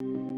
哪位？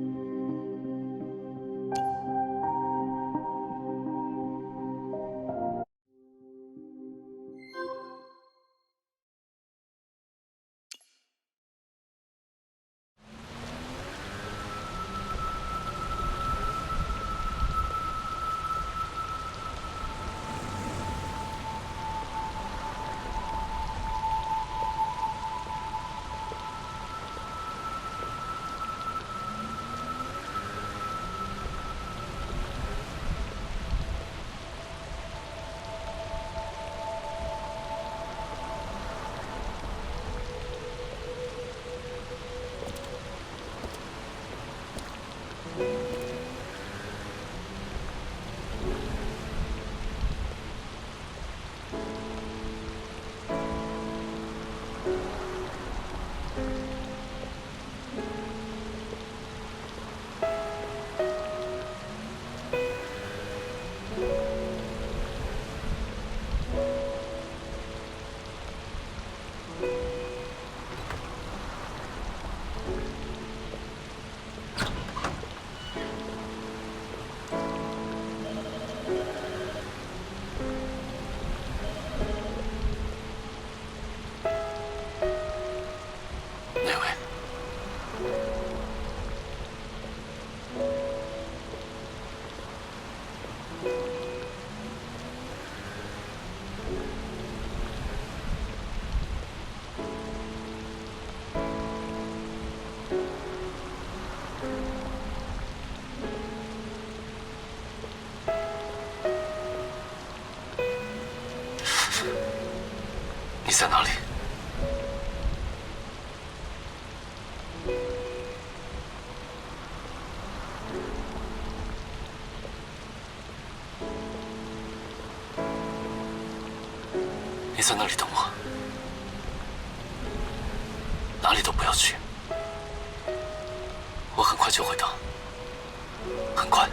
你在哪里？你在那里等我，哪里都不要去，我很快就会到，很快。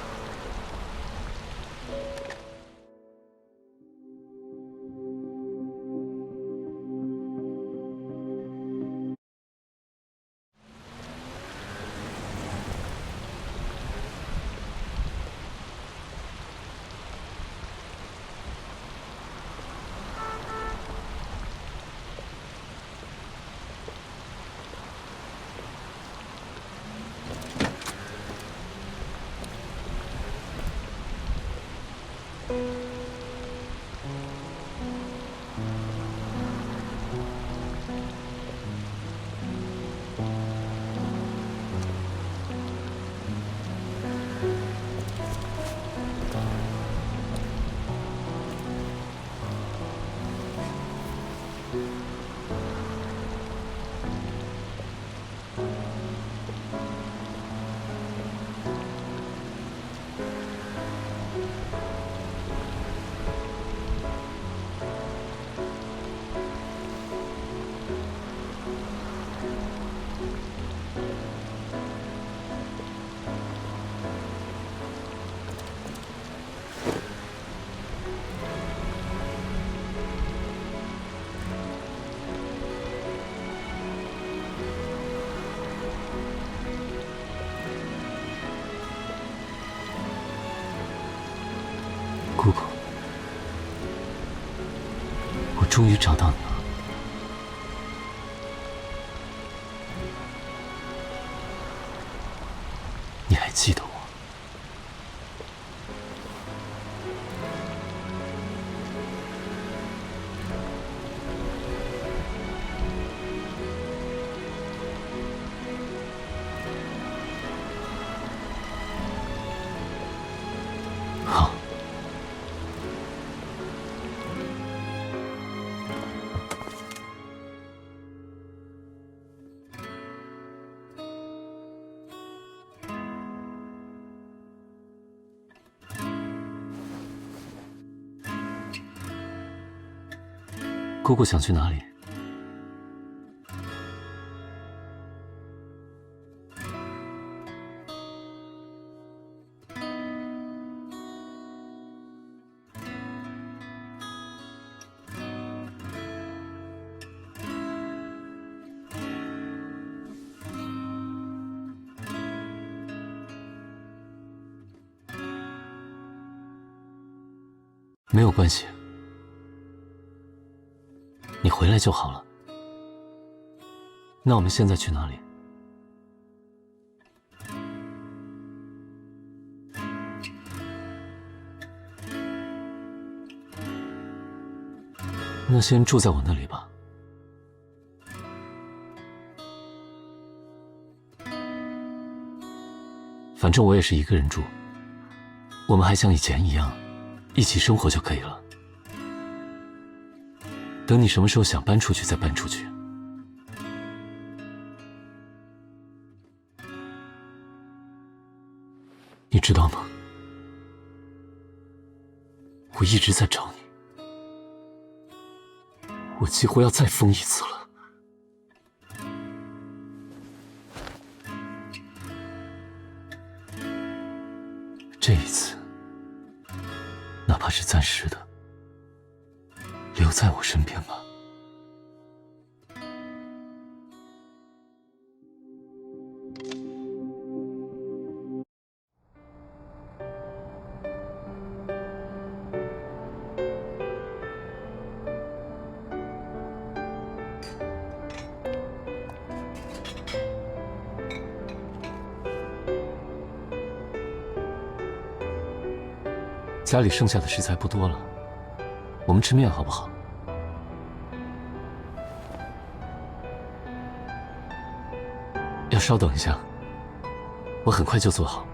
姑姑，我终于找到你了。你还记得我？好。姑姑想去哪里？没有关系，你回来就好了。那我们现在去哪里？那先住在我那里吧。反正我也是一个人住，我们还像以前一样，一起生活就可以了。等你什么时候想搬出去再搬出去。你知道吗？我一直在找你。我几乎要再疯一次了。这一次，哪怕是暂时的，留在我身边吧。家里剩下的食材不多了，我们吃面好不好？要稍等一下，我很快就做好。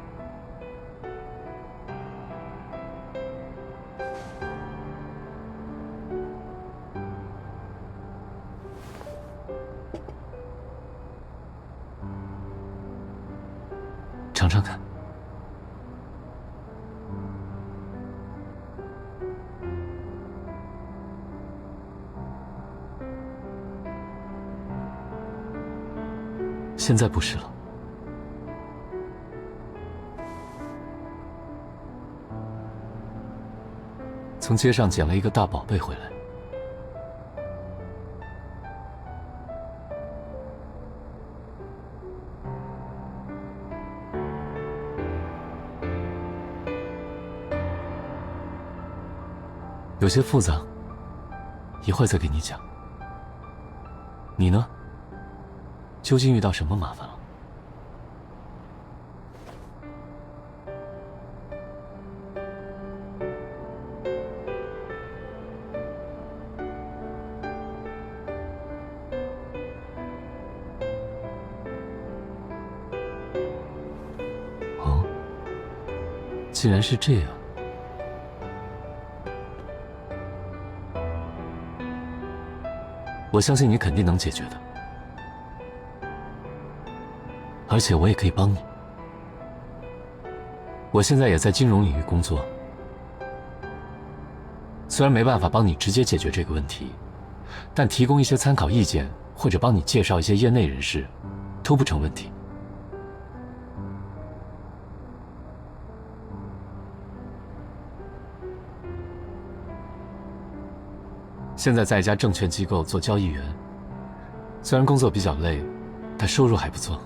尝尝看。现在不是了。从街上捡了一个大宝贝回来。有些复杂，一会儿再给你讲。你呢？究竟遇到什么麻烦了？哦，既然是这样，我相信你肯定能解决的。而且我也可以帮你。我现在也在金融领域工作，虽然没办法帮你直接解决这个问题，但提供一些参考意见，或者帮你介绍一些业内人士，都不成问题。现在在一家证券机构做交易员，虽然工作比较累，但收入还不错。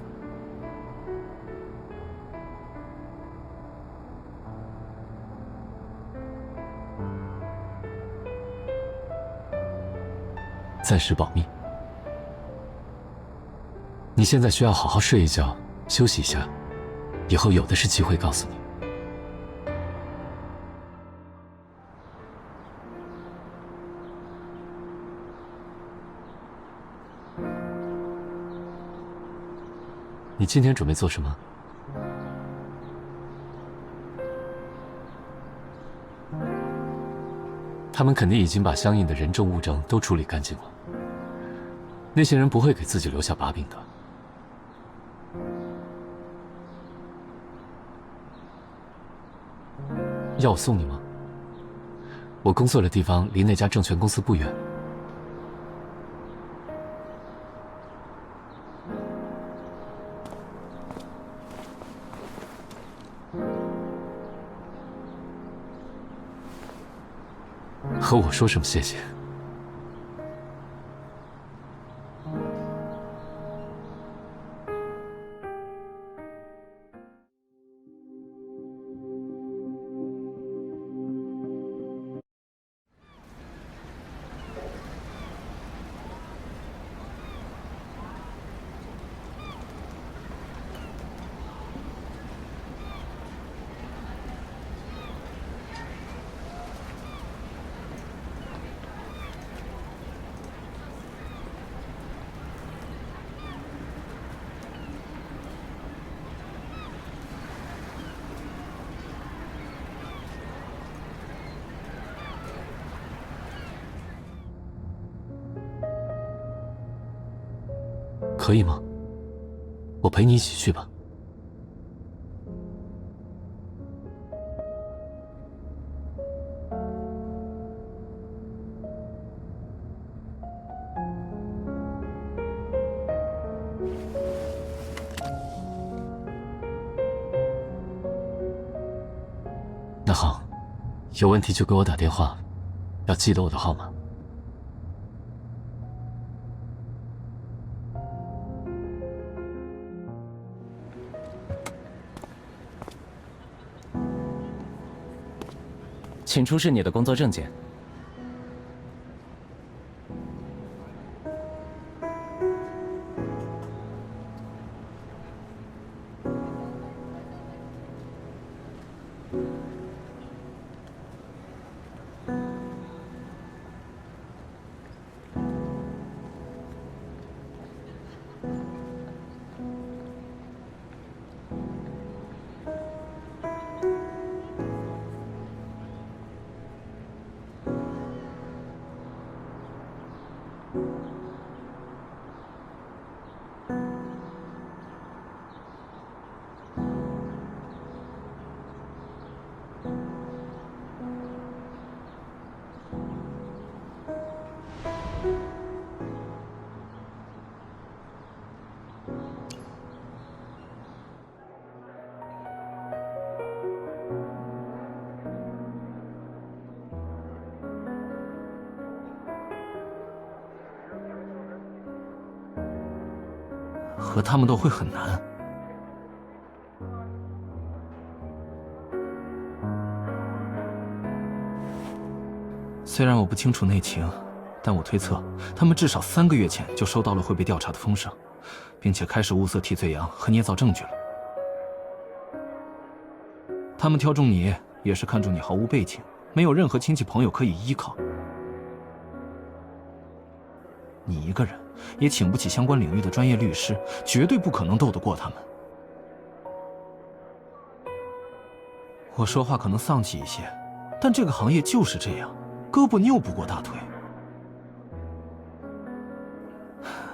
暂时保密。你现在需要好好睡一觉，休息一下，以后有的是机会告诉你。你今天准备做什么？他们肯定已经把相应的人证物证都处理干净了。那些人不会给自己留下把柄的。要我送你吗？我工作的地方离那家证券公司不远。和我说什么谢谢？可以吗？我陪你一起去吧。那好，有问题就给我打电话，要记得我的号码。请出示你的工作证件。和他们斗会很难。虽然我不清楚内情，但我推测他们至少3个月前就收到了会被调查的风声，并且开始物色替罪羊和捏造证据了。他们挑中你，也是看中你毫无背景，没有任何亲戚朋友可以依靠。你一个人也请不起相关领域的专业律师，绝对不可能斗得过他们。我说话可能丧气一些，但这个行业就是这样，胳膊拗不过大腿。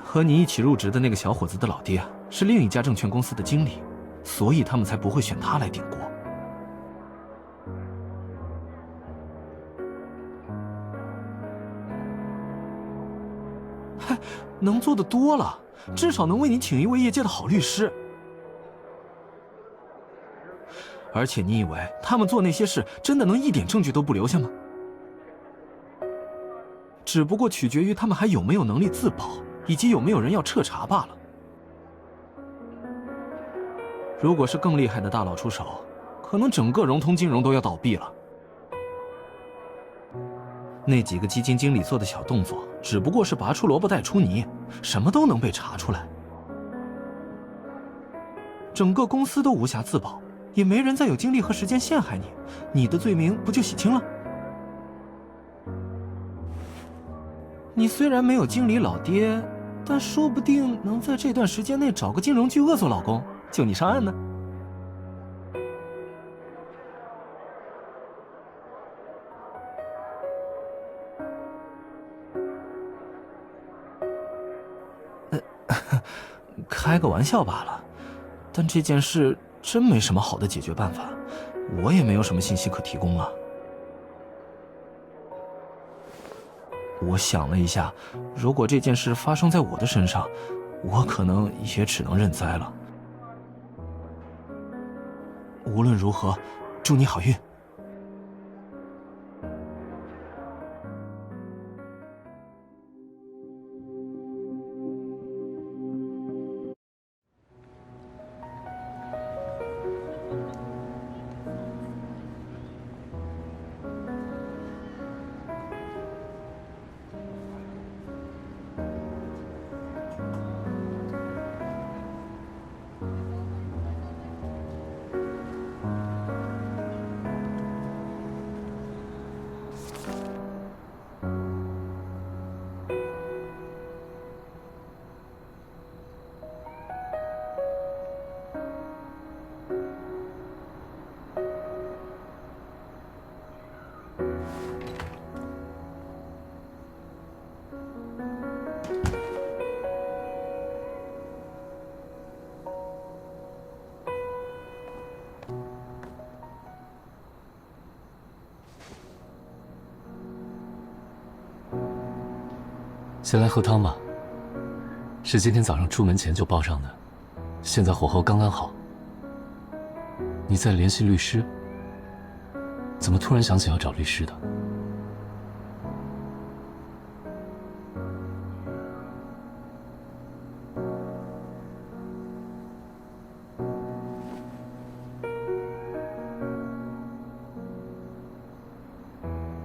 和你一起入职的那个小伙子的老爹是另一家证券公司的经理，所以他们才不会选他来顶锅。嗨，能做的多了，至少能为你请一位业界的好律师。而且你以为他们做那些事真的能一点证据都不留下吗？只不过取决于他们还有没有能力自保，以及有没有人要彻查罢了。如果是更厉害的大佬出手，可能整个融通金融都要倒闭了。那几个基金经理做的小动作，只不过是拔出萝卜带出泥，什么都能被查出来。整个公司都无暇自保，也没人再有精力和时间陷害你，你的罪名不就洗清了？你虽然没有经理老爹，但说不定能在这段时间内找个金融巨鳄做老公，救你上岸呢。开个玩笑罢了，但这件事真没什么好的解决办法，我也没有什么信息可提供啊。我想了一下，如果这件事发生在我的身上，我可能也只能认栽了。无论如何，祝你好运。先来喝汤吧，是今天早上出门前就煲上的，现在火候刚刚好。你在联系律师？怎么突然想起要找律师的？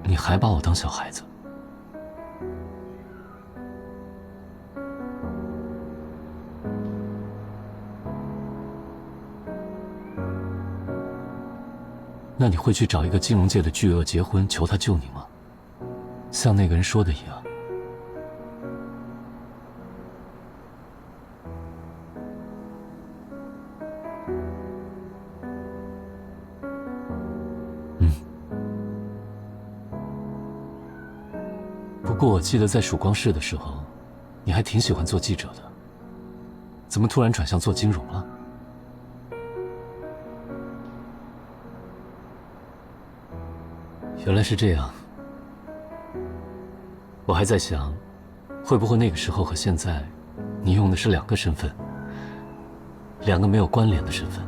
你还把我当小孩子？那你会去找一个金融界的巨鳄结婚，求他救你吗？像那个人说的一样。不过我记得在曙光市的时候，你还挺喜欢做记者的，怎么突然转向做金融了？原来是这样。我还在想，会不会那个时候和现在，你用的是两个身份，两个没有关联的身份。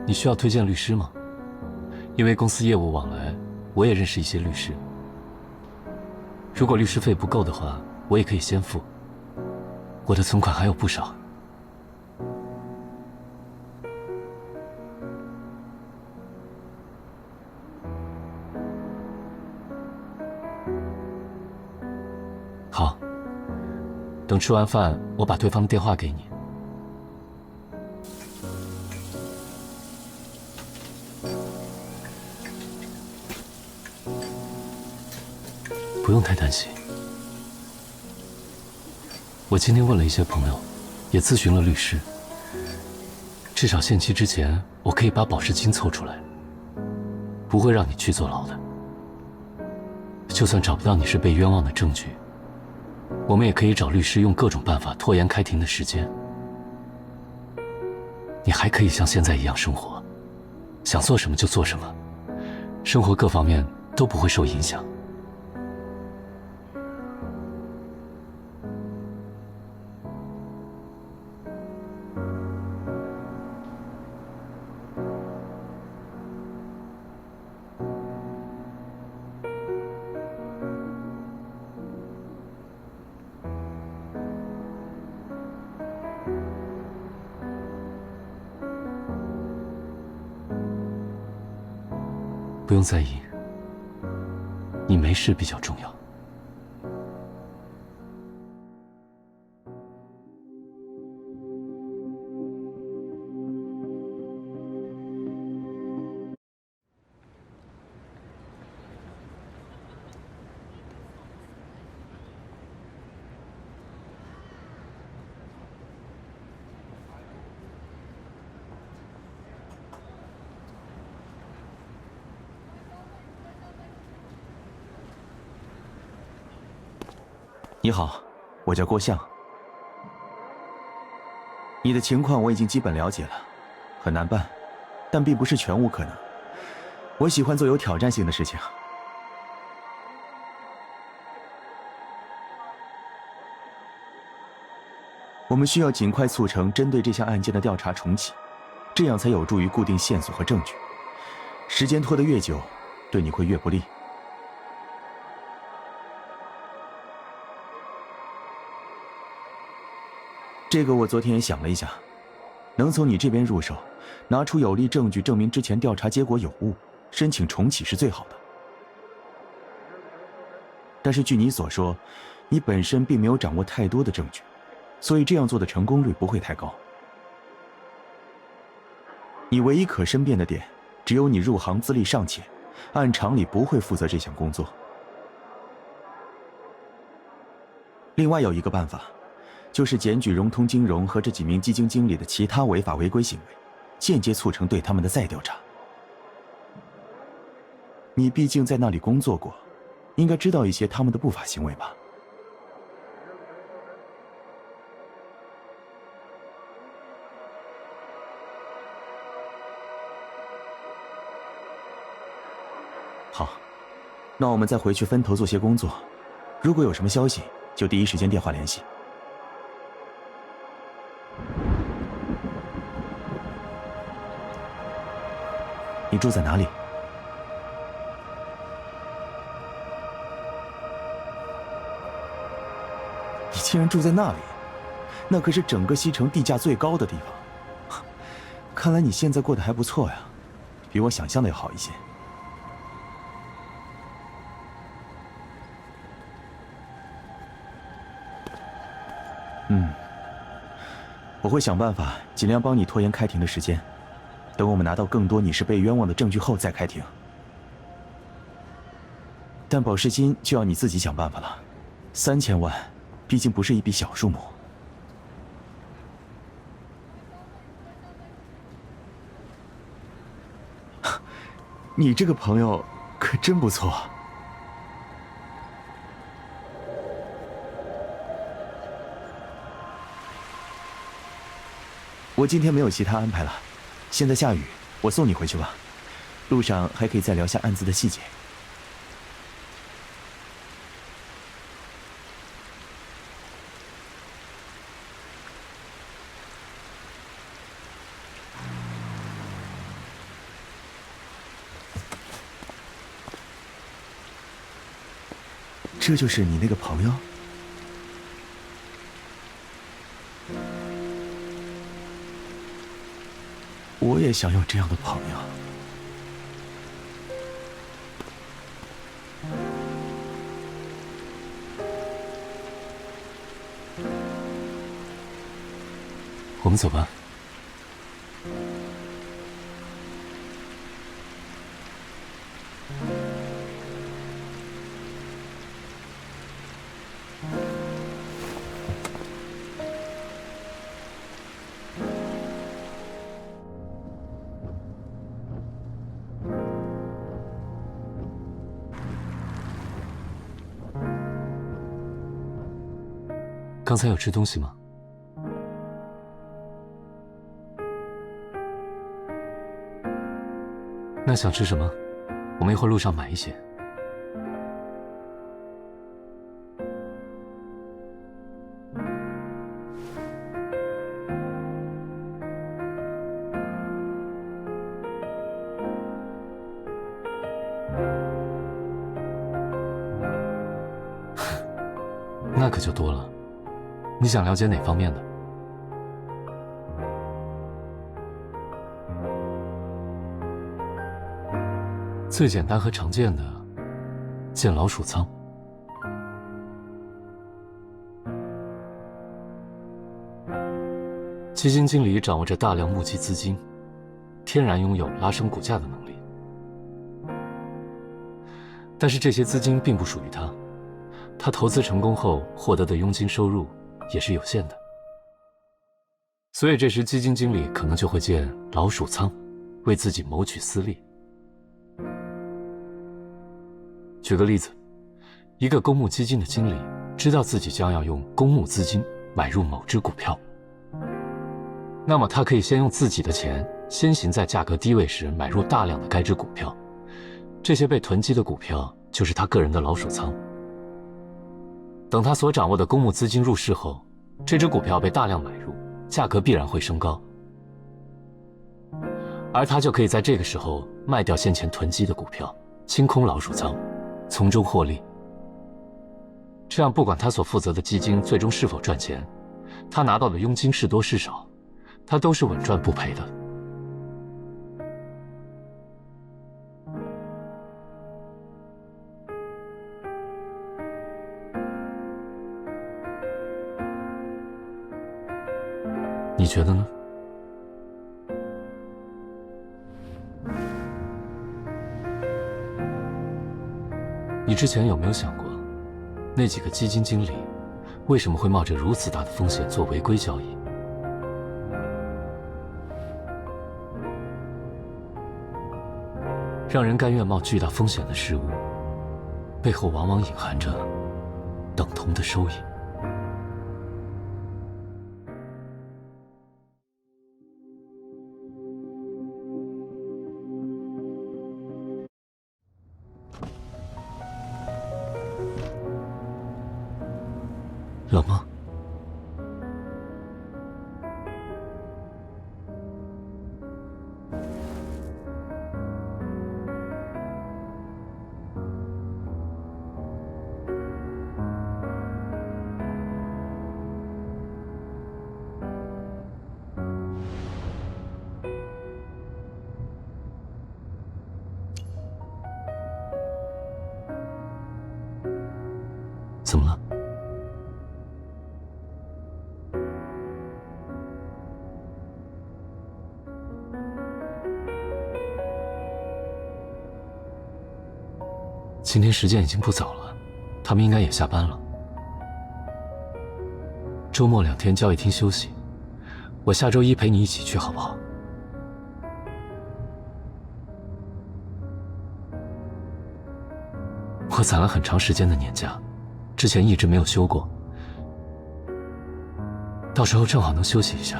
你需要推荐律师吗？因为公司业务往来，我也认识一些律师。如果律师费不够的话，我也可以先付。我的存款还有不少。好，等吃完饭，我把对方的电话给你。不用太担心。我今天问了一些朋友，也咨询了律师。至少限期之前，我可以把保释金凑出来，不会让你去坐牢的。就算找不到你是被冤枉的证据，我们也可以找律师用各种办法拖延开庭的时间。你还可以像现在一样生活，想做什么就做什么，生活各方面都不会受影响。不用在意，你没事比较重要。你好，我叫郭相。你的情况我已经基本了解了，很难办，但并不是全无可能。我喜欢做有挑战性的事情。我们需要尽快促成针对这项案件的调查重启，这样才有助于固定线索和证据。时间拖得越久，对你会越不利。这个我昨天也想了一下，能从你这边入手，拿出有力证据证明之前调查结果有误，申请重启是最好的。但是据你所说，你本身并没有掌握太多的证据，所以这样做的成功率不会太高。你唯一可申辩的点，只有你入行资历尚浅，按常理不会负责这项工作。另外有一个办法，就是检举融通金融和这几名基金经理的其他违法违规行为，间接促成对他们的再调查。你毕竟在那里工作过，应该知道一些他们的不法行为吧？那我们再回去分头做些工作，如果有什么消息，就第一时间电话联系。你住在哪里？你竟然住在那里？那可是整个西城地价最高的地方。看来你现在过得还不错呀，比我想象的要好一些。我会想办法尽量帮你拖延开庭的时间，等我们拿到更多你是被冤枉的证据后再开庭。但保释金就要你自己想办法了，3000万，毕竟不是一笔小数目。你这个朋友可真不错。我今天没有其他安排了，现在下雨，我送你回去吧。路上还可以再聊下案子的细节。这就是你那个朋友？我也想有这样的朋友。我们走吧。刚才有吃东西吗？那想吃什么？我们一会儿路上买一些。那可就多了。你想了解哪方面的？最简单和常见的，建老鼠仓。基金经理掌握着大量募集资金，天然拥有拉升股价的能力。但是这些资金并不属于他，他投资成功后获得的佣金收入也是有限的。所以这时基金经理可能就会建老鼠仓，为自己谋取私利。举个例子，一个公募基金的经理知道自己将要用公募资金买入某只股票，那么他可以先用自己的钱先行在价格低位时买入大量的该只股票，这些被囤积的股票就是他个人的老鼠仓。等他所掌握的公募资金入市后，这只股票被大量买入，价格必然会升高，而他就可以在这个时候卖掉先前囤积的股票，清空老鼠仓，从中获利。这样不管他所负责的基金最终是否赚钱，他拿到的佣金是多是少，他都是稳赚不赔的。你觉得呢？你之前有没有想过，那几个基金经理为什么会冒着如此大的风险做违规交易？让人甘愿冒巨大风险的事物，背后往往隐含着等同的收益。冷吗？怎么了？今天时间已经不早了，他们应该也下班了。周末2天交易厅休息，我下周一陪你一起去，好不好？我攒了很长时间的年假，之前一直没有休过，到时候正好能休息一下。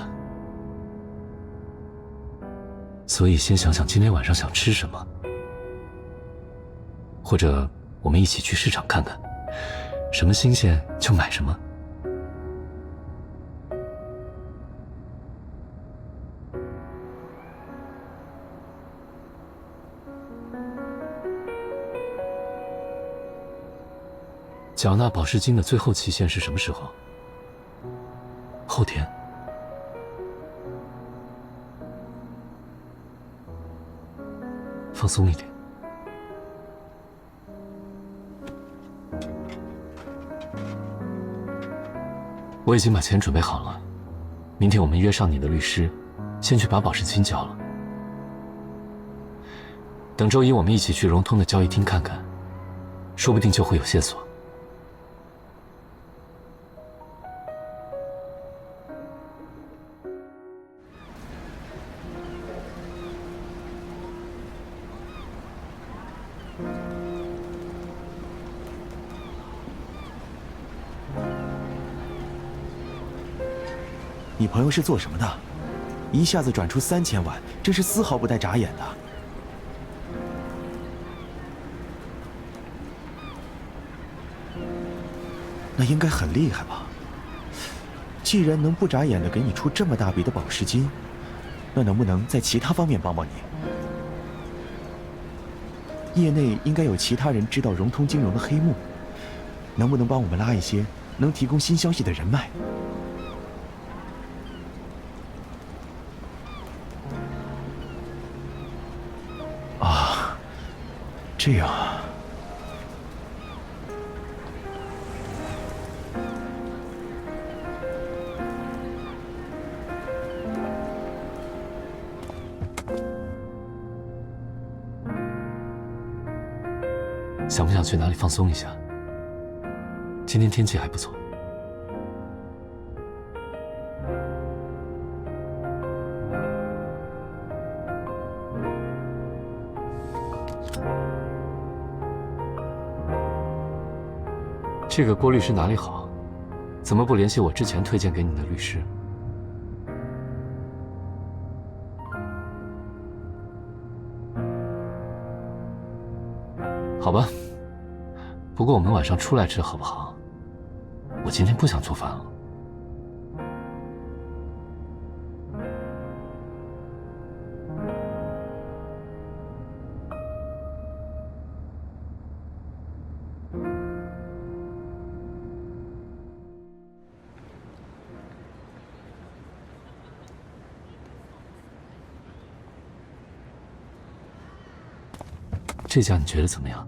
所以先想想今天晚上想吃什么，或者我们一起去市场看看，什么新鲜就买什么。缴纳保释金的最后期限是什么时候？后天。放松一点。我已经把钱准备好了，明天我们约上你的律师，先去把保释金交了。等周一我们一起去融通的交易厅看看，说不定就会有线索。你朋友是做什么的？一下子转出3000万，真是丝毫不带眨眼的。那应该很厉害吧？既然能不眨眼的给你出这么大笔的保释金，那能不能在其他方面帮帮你？业内应该有其他人知道融通金融的黑幕，能不能帮我们拉一些能提供新消息的人脉？这样啊，想不想去哪里放松一下？今天天气还不错。这个郭律师哪里好？怎么不联系我之前推荐给你的律师？好吧，不过我们晚上出来吃好不好？我今天不想做饭了。这家你觉得怎么样？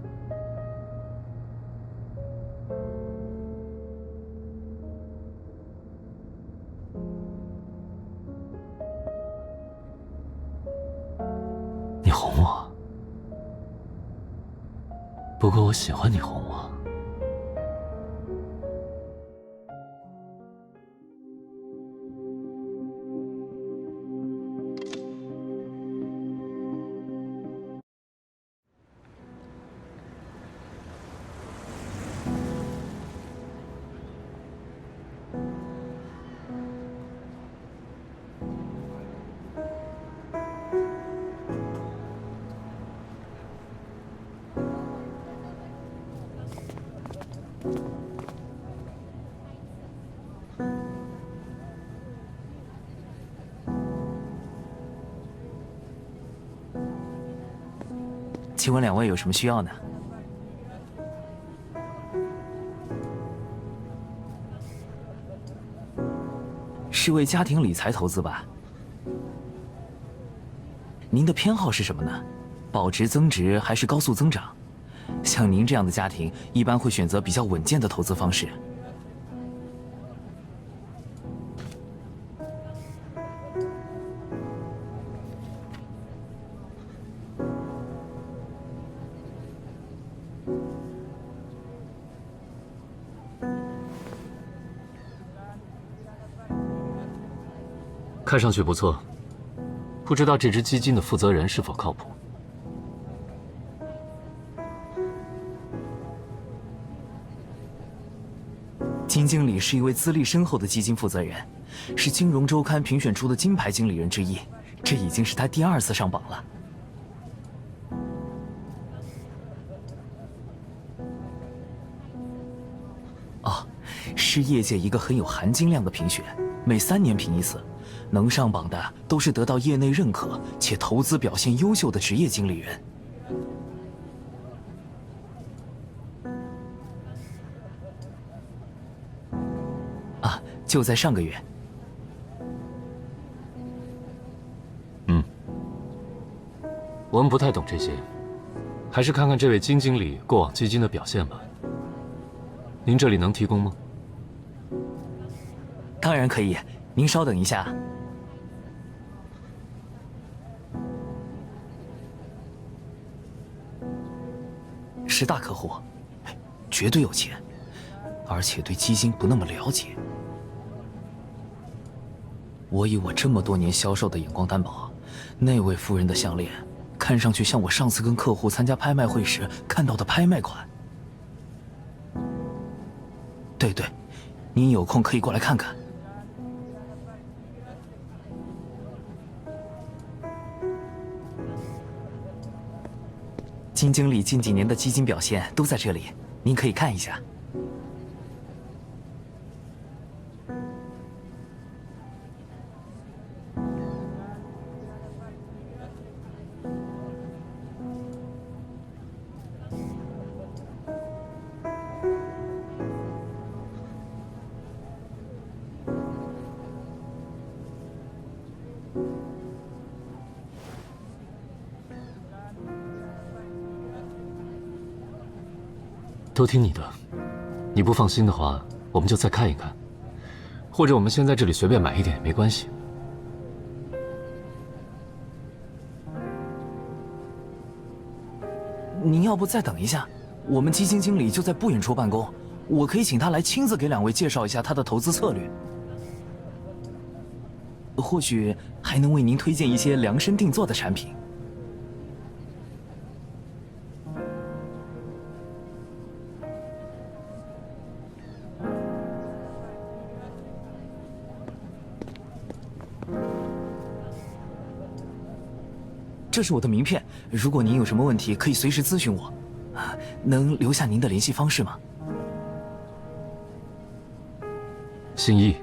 你哄我，不过我喜欢你哄我。请问两位有什么需要呢？是为家庭理财投资吧？您的偏好是什么呢？保值增值还是高速增长？像您这样的家庭，一般会选择比较稳健的投资方式。看上去不错，不知道这支基金的负责人是否靠谱？金经理是一位资历深厚的基金负责人，是金融周刊评选出的金牌经理人之一，这已经是他第2次上榜了。哦，是业界一个很有含金量的评选，每3年评一次，能上榜的都是得到业内认可且投资表现优秀的职业经理人。啊，就在上个月。我们不太懂这些，还是看看这位金经理过往基金的表现吧。您这里能提供吗？当然可以，您稍等一下。是大客户，绝对有钱，而且对基金不那么了解。我以我这么多年销售的眼光担保，那位夫人的项链看上去像我上次跟客户参加拍卖会时看到的拍卖款。对，您有空可以过来看看。金经理近几年的基金表现都在这里，您可以看一下。都听你的，你不放心的话，我们就再看一看，或者我们先在这里随便买一点也没关系。您要不再等一下，我们基金经理就在不远处办公，我可以请他来亲自给两位介绍一下他的投资策略，或许还能为您推荐一些量身定做的产品。这是我的名片，如果您有什么问题，可以随时咨询我。能留下您的联系方式吗？心意。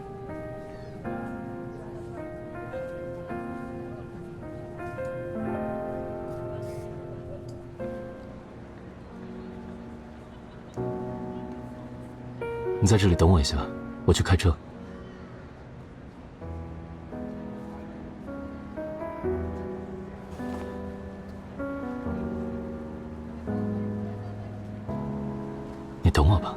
你在这里等我一下，我去开车。你等我吧。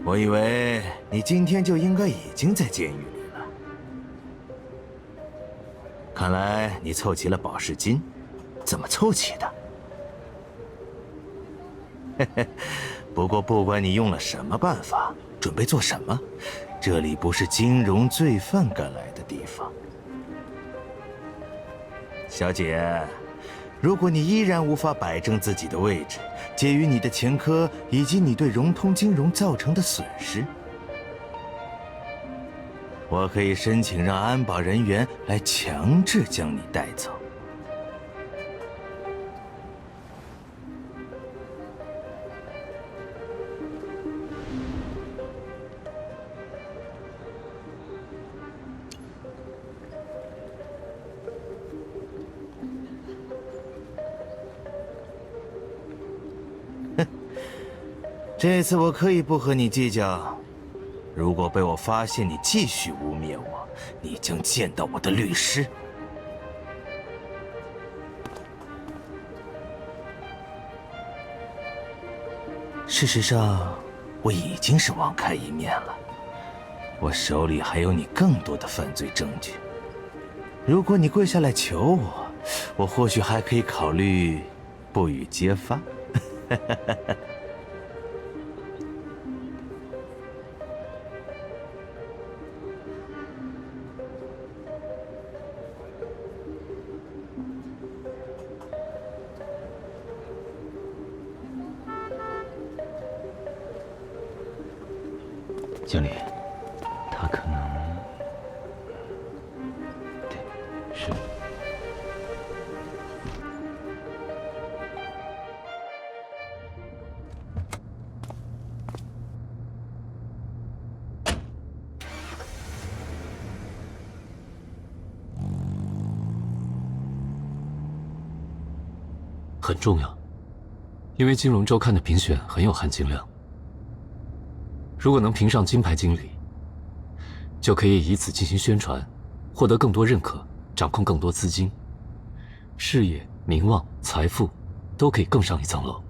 我以为你今天就应该已经在监狱里了。看来你凑齐了保释金，怎么凑齐的？嘿嘿，不过不管你用了什么办法，准备做什么，这里不是金融罪犯该来的地方。小姐，如果你依然无法摆正自己的位置，介于你的前科以及你对融通金融造成的损失，我可以申请让安保人员来强制将你带走。这次我可以不和你计较。如果被我发现你继续污蔑我，你将见到我的律师。事实上，我已经是网开一面了。我手里还有你更多的犯罪证据。如果你跪下来求我，我或许还可以考虑不予揭发。经理，他可能……对，是。很重要，因为金融周刊的评选很有含金量。如果能评上金牌经理，就可以以此进行宣传，获得更多认可，掌控更多资金，事业、名望、财富都可以更上一层楼。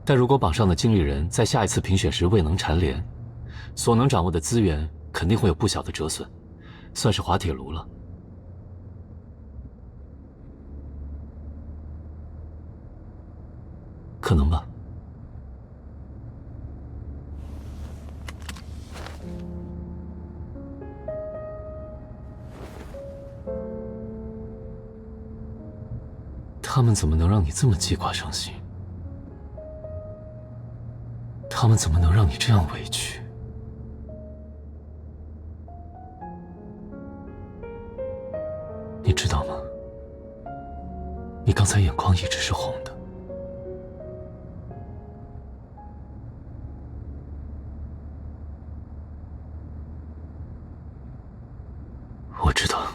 但如果榜上的经理人在下一次评选时未能蝉联，所能掌握的资源肯定会有不小的折损，算是滑铁卢了。可能吧。他们怎么能让你这么记挂上心？他们怎么能让你这样委屈？你知道吗？你刚才眼眶一直是红的。我知道。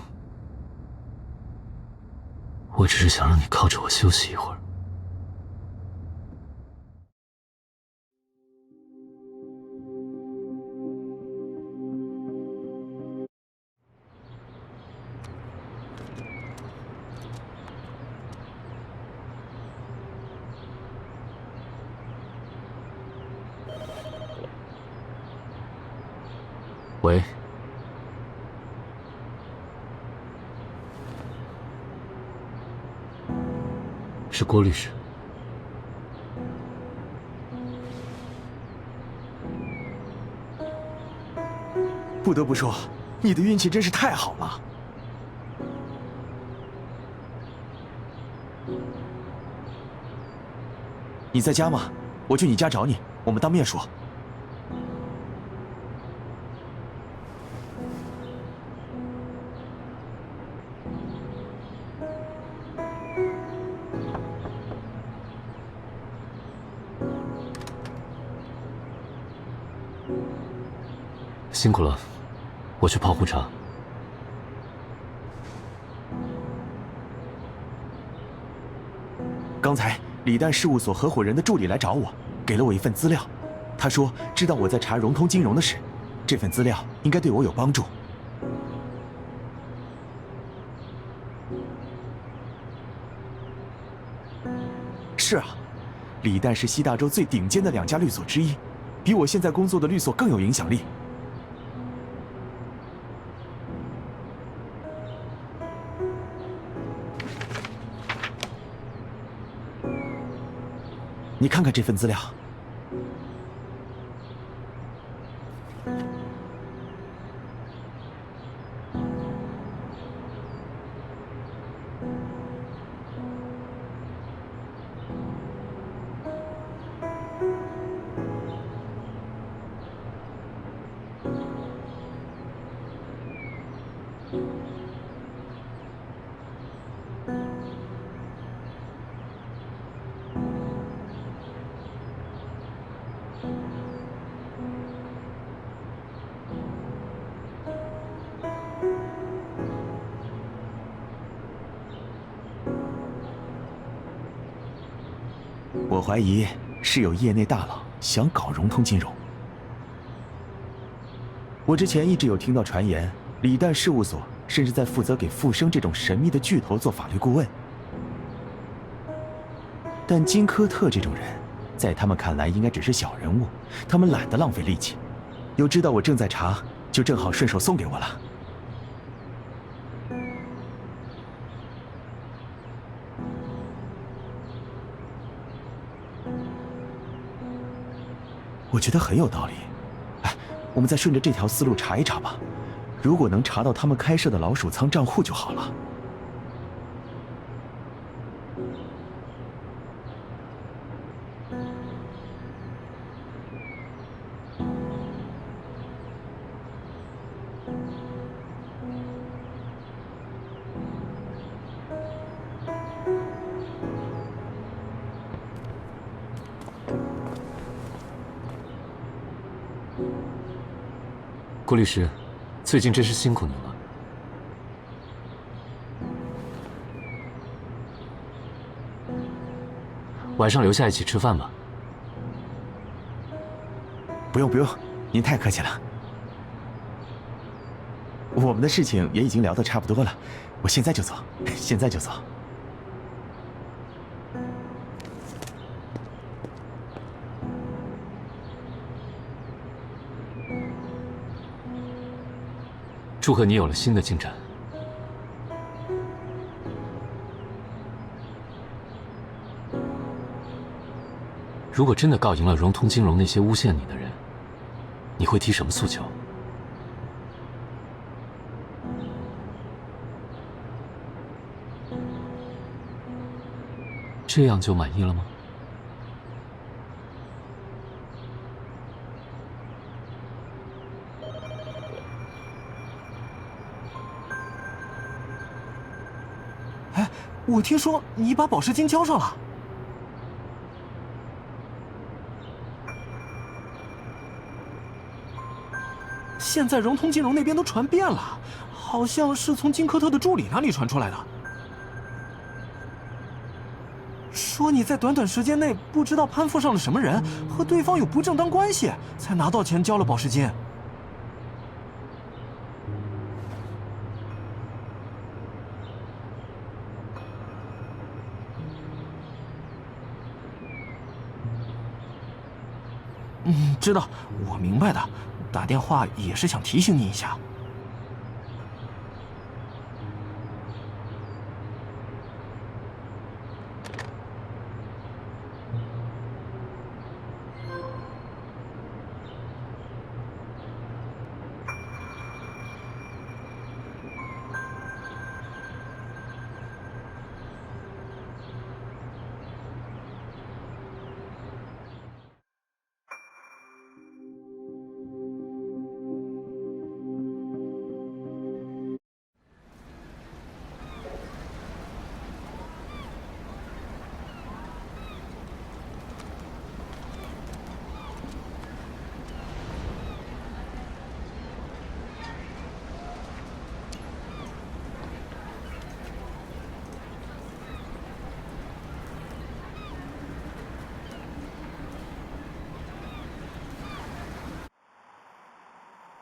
我只是想让你靠着我休息一会儿。喂。是郭律师。不得不说，你的运气真是太好了。你在家吗？我去你家找你，我们当面说。辛苦了，我去泡壶茶。刚才李诞事务所合伙人的助理来找我，给了我一份资料。他说知道我在查融通金融的事，这份资料应该对我有帮助。是啊，李诞是西大洲最顶尖的2家律所之一，比我现在工作的律所更有影响力。你看看这份资料。我怀疑是有业内大佬想搞融通金融。我之前一直有听到传言，李诞事务所甚至在负责给复生这种神秘的巨头做法律顾问。但金科特这种人，在他们看来应该只是小人物，他们懒得浪费力气。又知道我正在查，就正好顺手送给我了。我觉得很有道理。哎，我们再顺着这条思路查一查吧。如果能查到他们开设的老鼠仓账户就好了。顾律师，最近真是辛苦您了。晚上留下一起吃饭吧。不用不用，您太客气了。我们的事情也已经聊得差不多了，我现在就走，现在就走。祝贺你有了新的进展。如果真的告赢了融通金融那些诬陷你的人，你会提什么诉求？这样就满意了吗？我听说你把宝石金交上了。现在融通金融那边都传遍了，好像是从金科特的助理那里传出来的，说你在短短时间内不知道攀附上了什么人，和对方有不正当关系，才拿到钱交了宝石金。知道，我明白的。打电话也是想提醒你一下。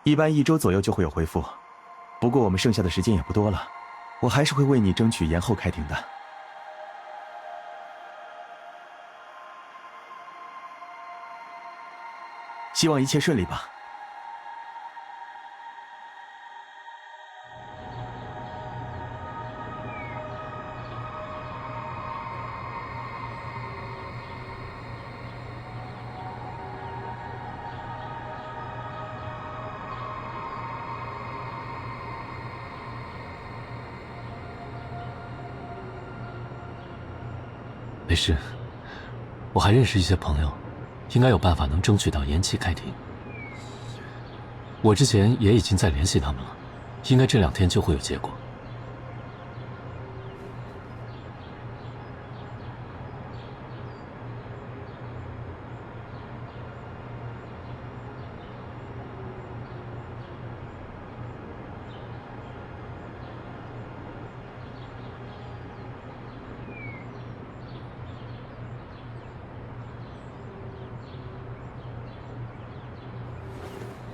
一般1周左右就会有回复，不过我们剩下的时间也不多了，我还是会为你争取延后开庭的。希望一切顺利吧。没事，我还认识一些朋友，应该有办法能争取到延期开庭。我之前也已经在联系他们了，应该这2天就会有结果。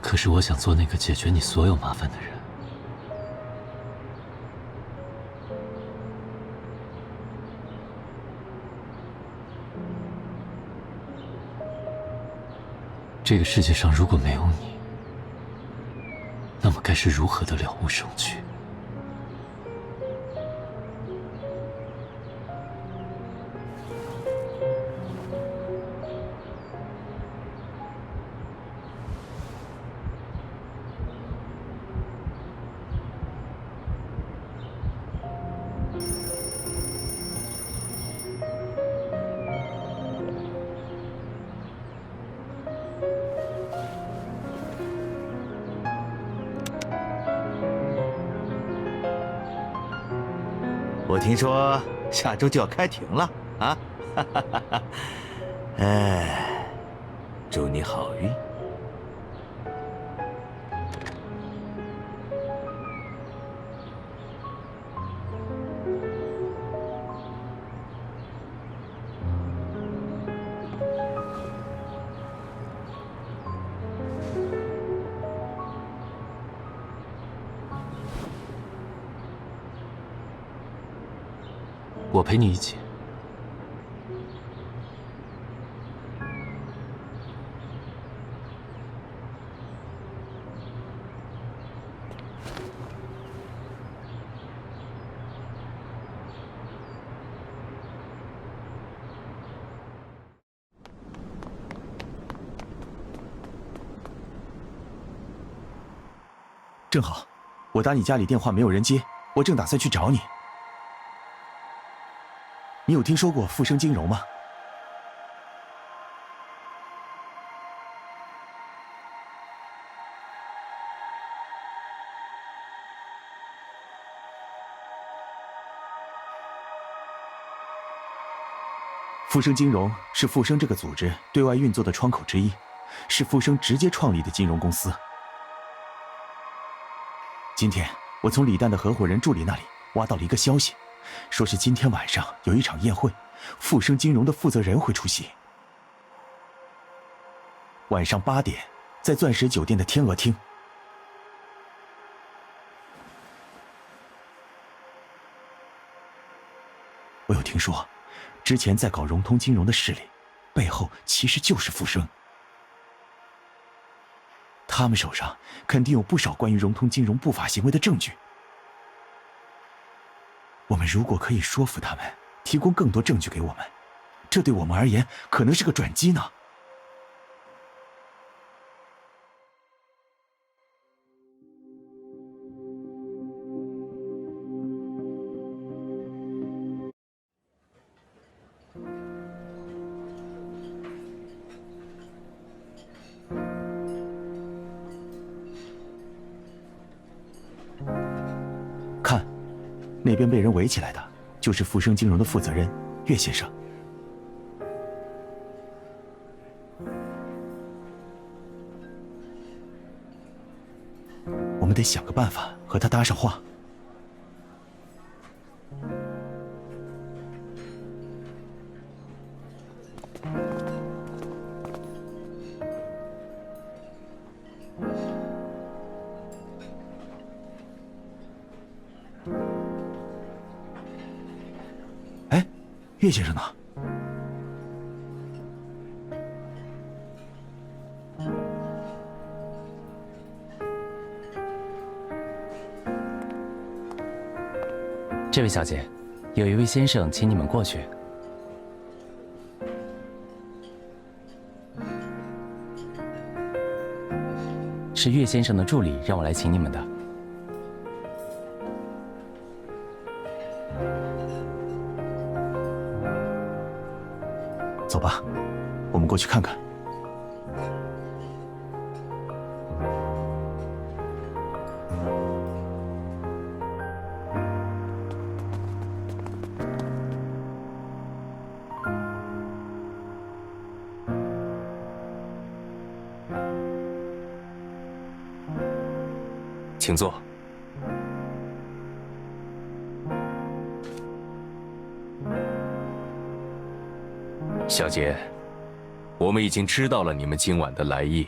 可是我想做那个解决你所有麻烦的人。这个世界上如果没有你，那么该是如何的了无生趣？我听说下周就要开庭了啊！哎，祝你好运。我陪你一起。正好，我打你家里电话没有人接，我正打算去找你。你有听说过富生金融吗？富生金融是富生这个组织对外运作的窗口之一，是富生直接创立的金融公司。今天我从李诞的合伙人助理那里挖到了一个消息，说是今天晚上有一场宴会，富生金融的负责人会出席。晚上8点，在钻石酒店的天鹅厅。我有听说，之前在搞融通金融的势力，背后其实就是富生。他们手上肯定有不少关于融通金融不法行为的证据。我们如果可以说服他们提供更多证据给我们，这对我们而言可能是个转机呢。看，那边被人围起来的，就是富生金融的负责人岳先生。我们得想个办法和他搭上话。哎，岳先生呢？这位小姐，有一位先生请你们过去。是岳先生的助理让我来请你们的。走吧，我们过去看看。请坐。小姐，我们已经知道了你们今晚的来意。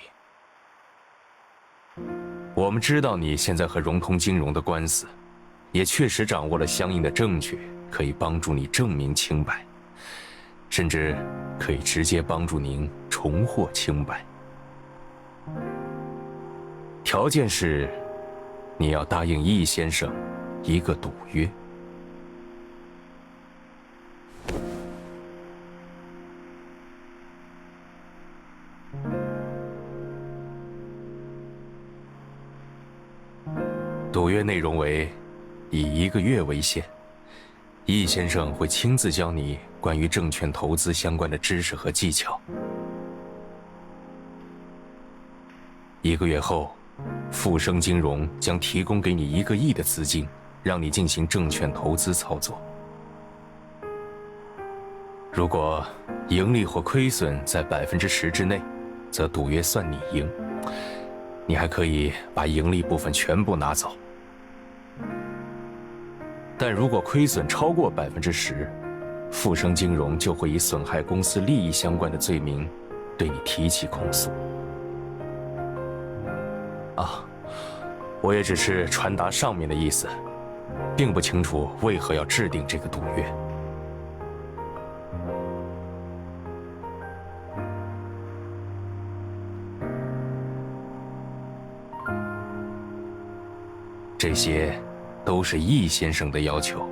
我们知道你现在和融通金融的官司，也确实掌握了相应的证据，可以帮助你证明清白，甚至可以直接帮助您重获清白。条件是，你要答应易先生一个赌约。赌约内容为，以1个月为限，易先生会亲自教你关于证券投资相关的知识和技巧。1个月后，富生金融将提供给你1个亿的资金，让你进行证券投资操作。如果盈利或亏损在10%之内，则赌约算你赢，你还可以把盈利部分全部拿走。但如果亏损超过10%，富生金融就会以损害公司利益相关的罪名对你提起控诉。我也只是传达上面的意思，并不清楚为何要制定这个赌约。这些都是易先生的要求。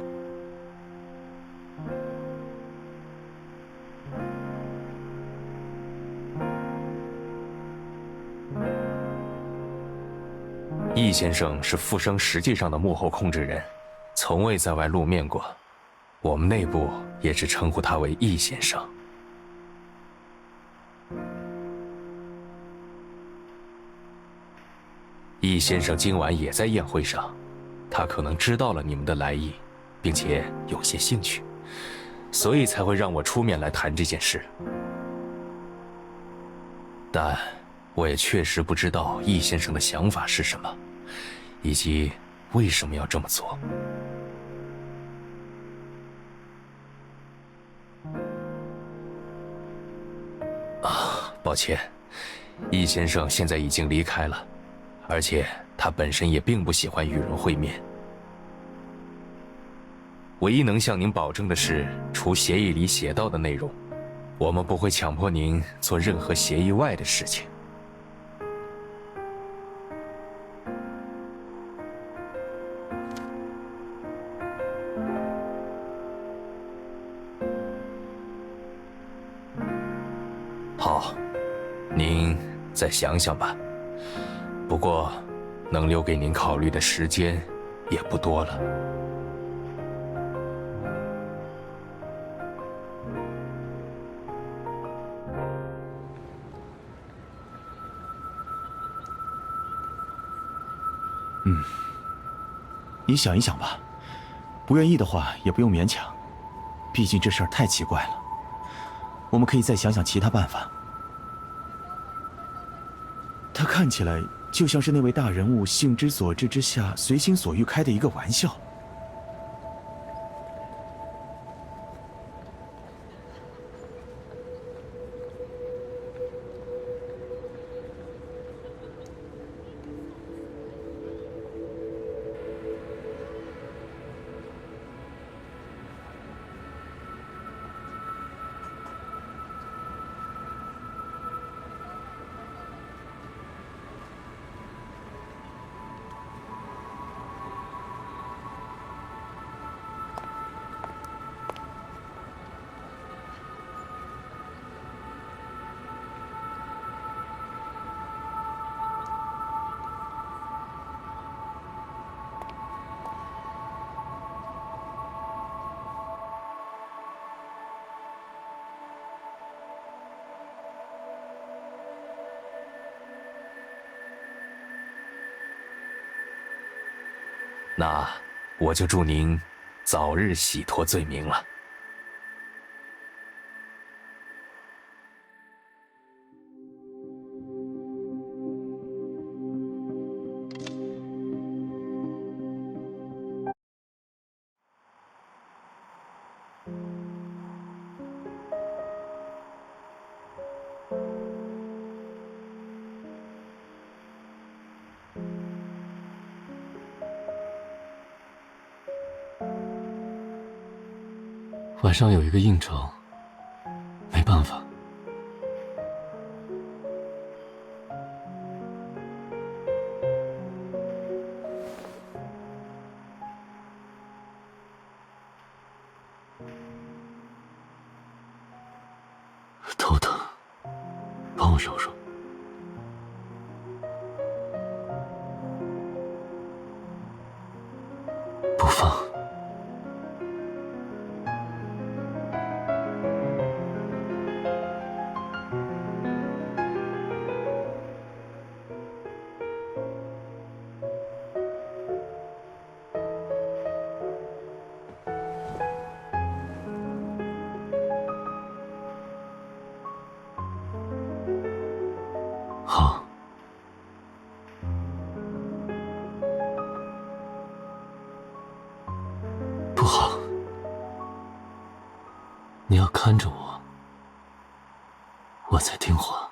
易先生是富生实际上的幕后控制人，从未在外露面过，我们内部也只称呼他为易先生。易先生今晚也在宴会上，他可能知道了你们的来意，并且有些兴趣，所以才会让我出面来谈这件事。但我也确实不知道易先生的想法是什么，以及为什么要这么做。抱歉，易先生现在已经离开了，而且他本身也并不喜欢与人会面。唯一能向您保证的是，除协议里写到的内容，我们不会强迫您做任何协议外的事情。好，您再想想吧。不过，能留给您考虑的时间也不多了。你想一想吧，不愿意的话也不用勉强，毕竟这事儿太奇怪了。我们可以再想想其他办法。他看起来就像是那位大人物兴之所至之下随心所欲开的一个玩笑。那我就祝您早日洗脱罪名了。晚上有一个应酬，没办法。头疼，帮我揉揉。不放。好。不好。你要看着我，我才听话。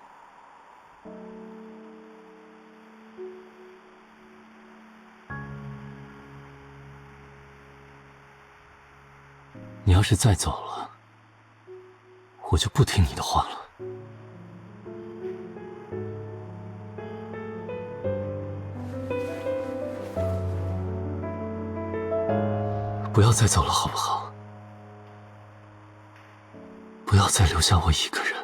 你要是再走了，我就不听你的话了。不要再走了，好不好？不要再留下我一个人。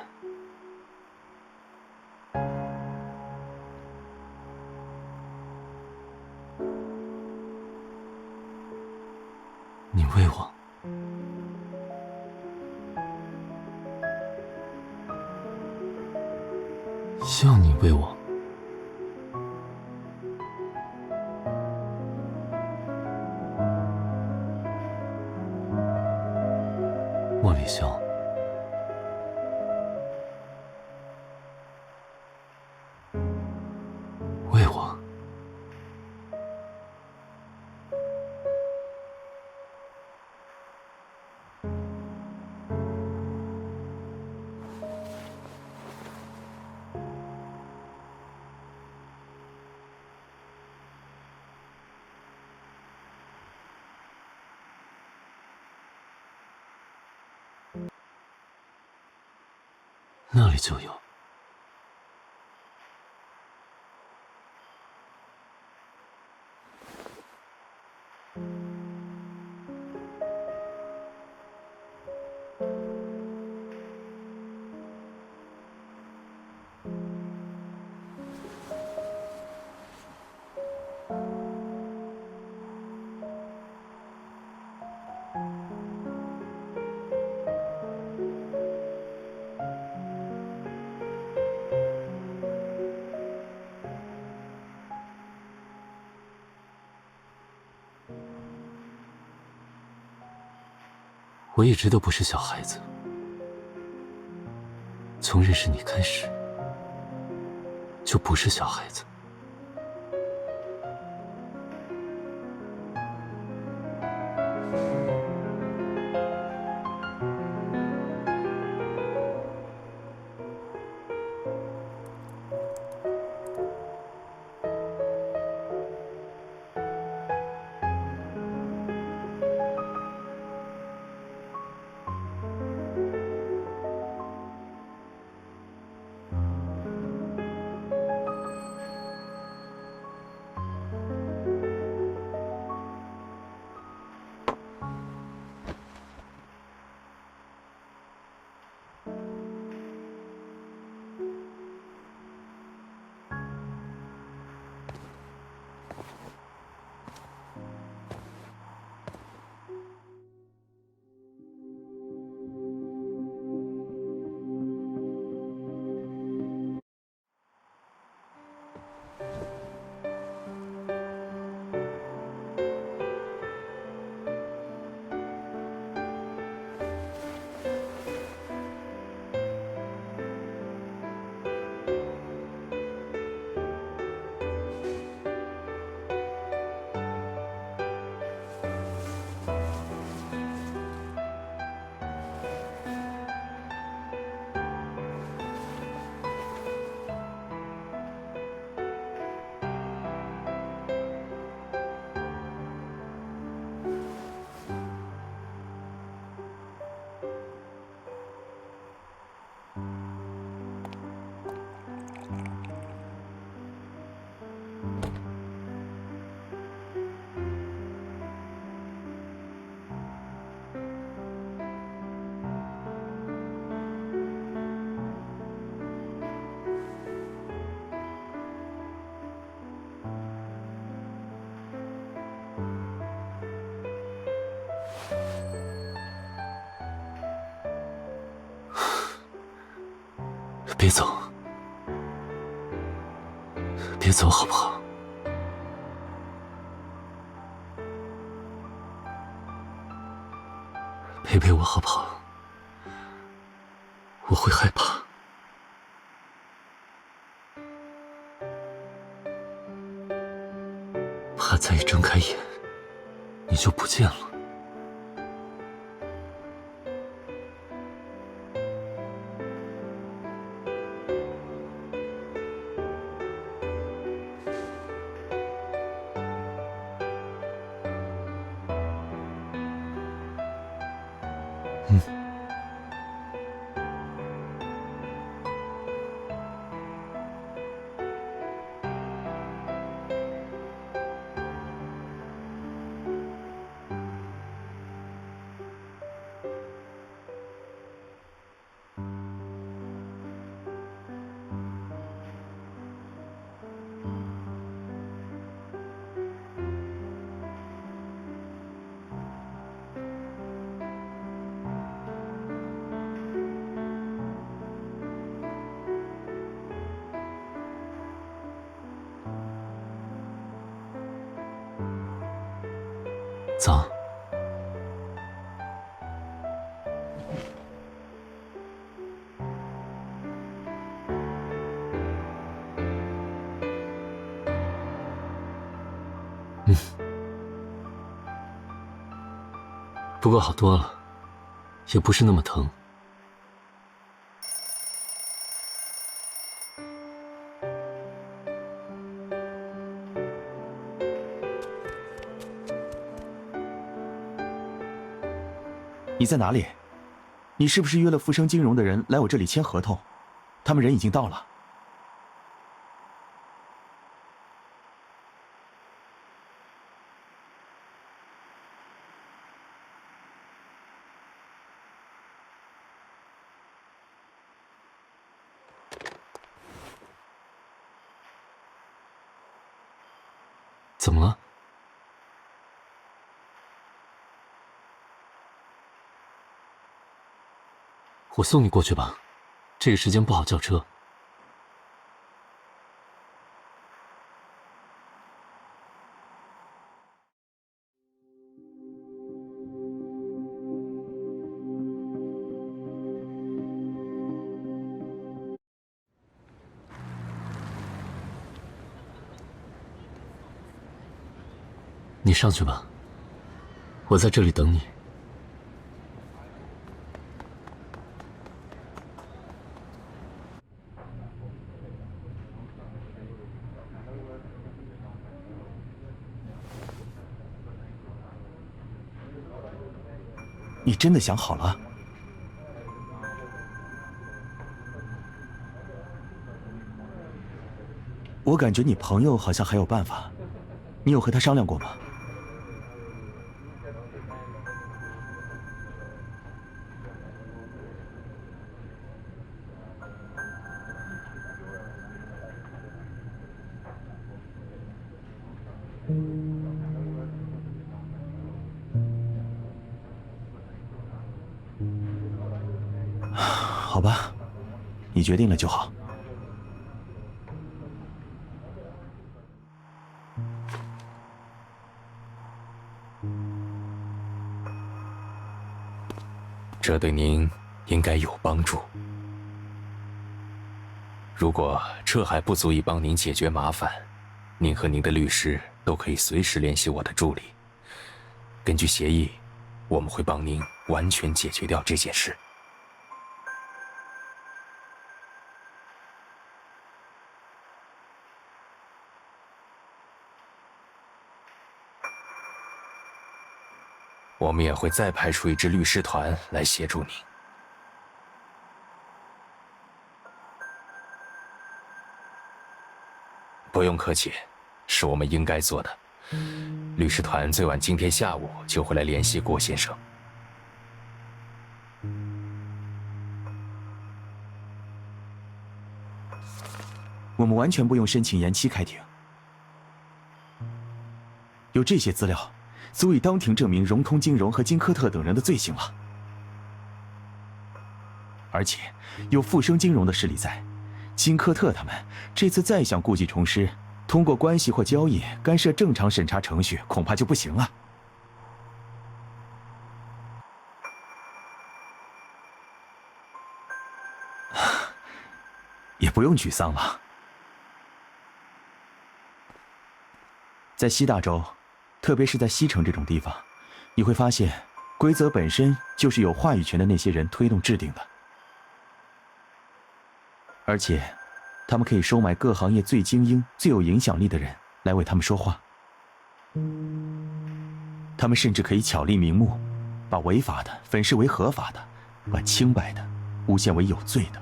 你为我，希望你为我。莫离萧，为我。那里就有。我一直都不是小孩子，从认识你开始，就不是小孩子。别走，别走，好不好？陪陪我，好不好？我会害怕，怕再一睁开眼，你就不见了。早。不过好多了，也不是那么疼。你在哪里？你是不是约了富生金融的人来我这里签合同？他们人已经到了。怎么了？我送你过去吧，这个时间不好叫车。你上去吧，我在这里等你。你真的想好了？我感觉你朋友好像还有办法，你有和他商量过吗？好吧，你决定了就好。这对您应该有帮助。如果这还不足以帮您解决麻烦，您和您的律师都可以随时联系我的助理。根据协议，我们会帮您完全解决掉这件事。我们也会再派出一支律师团来协助您。不用客气，是我们应该做的。律师团最晚今天下午就会来联系郭先生。我们完全不用申请延期开庭，有这些资料，足以当庭证明融通金融和金科特等人的罪行了。而且，有富生金融的势力在，金科特他们这次再想故技重施，通过关系或交易干涉正常审查程序，恐怕就不行了。也不用沮丧了。在西大洲，特别是在西城这种地方，你会发现，规则本身就是有话语权的那些人推动制定的，而且，他们可以收买各行业最精英、最有影响力的人来为他们说话。他们甚至可以巧立名目，把违法的粉饰为合法的，把清白的诬陷为有罪的。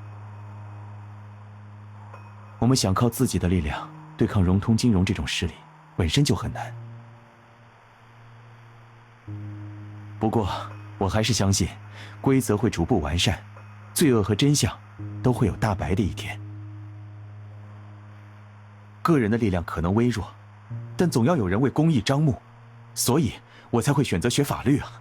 我们想靠自己的力量对抗融通金融这种势力，本身就很难。不过，我还是相信，规则会逐步完善，罪恶和真相都会有大白的一天。个人的力量可能微弱，但总要有人为公义张目，所以我才会选择学法律啊。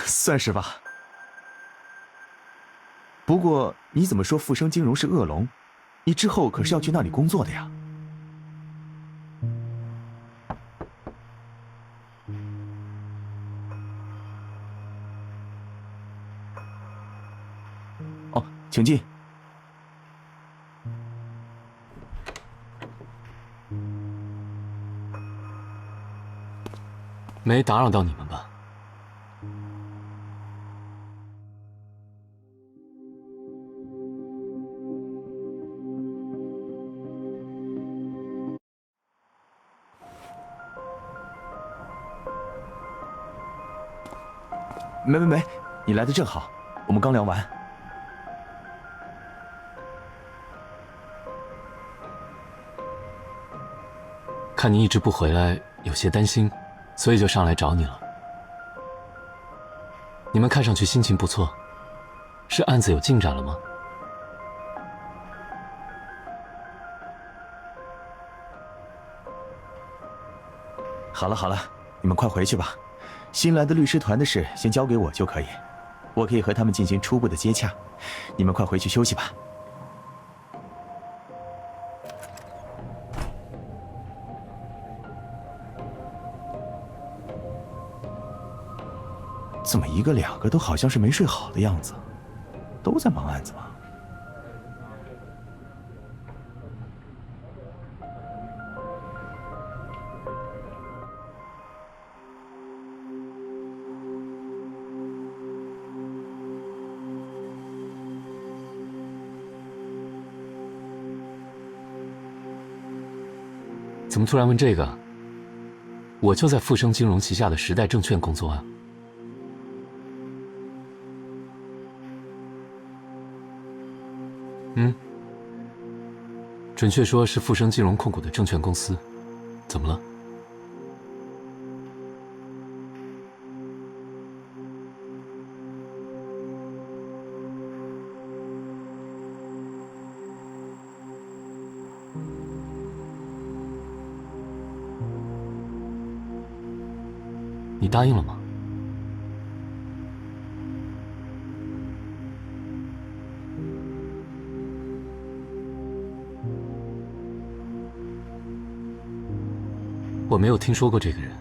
算是吧。不过，你怎么说富生金融是恶龙？你之后可是要去那里工作的呀。哦，请进。没打扰到你们吧？没，你来的正好，我们刚聊完。看你一直不回来，有些担心，所以就上来找你了。你们看上去心情不错，是案子有进展了吗？好了，你们快回去吧。新来的律师团的事先交给我就可以，我可以和他们进行初步的接洽。你们快回去休息吧。怎么一个两个都好像是没睡好的样子？都在忙案子吗？怎么突然问这个？我就在富生金融旗下的时代证券工作啊。准确说是富生金融控股的证券公司。怎么了？你答应了吗？我没有听说过这个人。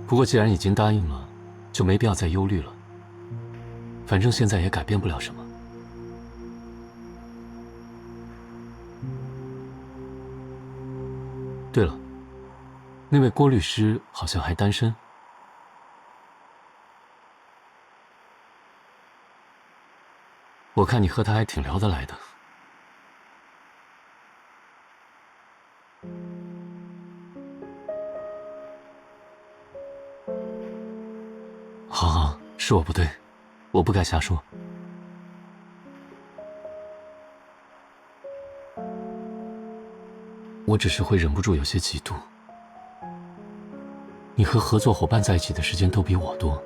不过既然已经答应了，就没必要再忧虑了。反正现在也改变不了什么。对了，那位郭律师好像还单身。我看你和他还挺聊得来的。好，是我不对，我不该瞎说。我只是会忍不住有些嫉妒。你和合作伙伴在一起的时间都比我多，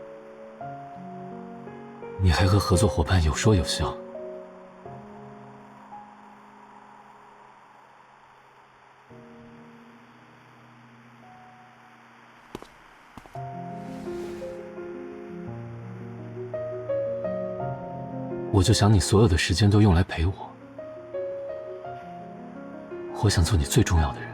你还和合作伙伴有说有笑。我就想你所有的时间都用来陪我，我想做你最重要的人。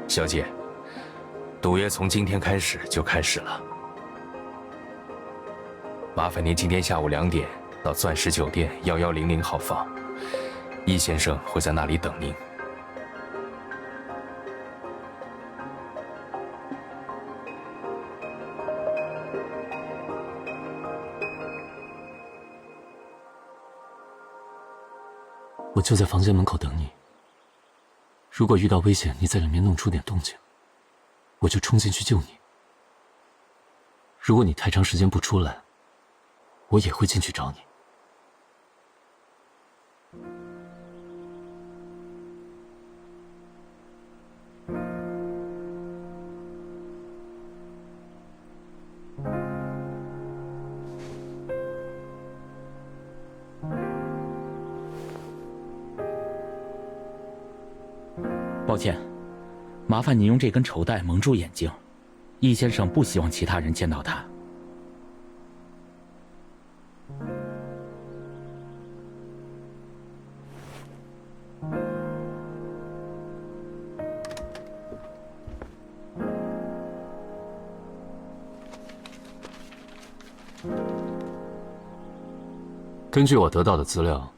小姐，赌约从今天开始就开始了。麻烦您今天下午2点到钻石酒店1100号房，易先生会在那里等您。我就在房间门口等你。如果遇到危险，你在里面弄出点动静，我就冲进去救你。如果你太长时间不出来，我也会进去找你。抱歉，麻烦您用这根绸带蒙住眼睛，易先生不希望其他人见到他。根据我得到的资料，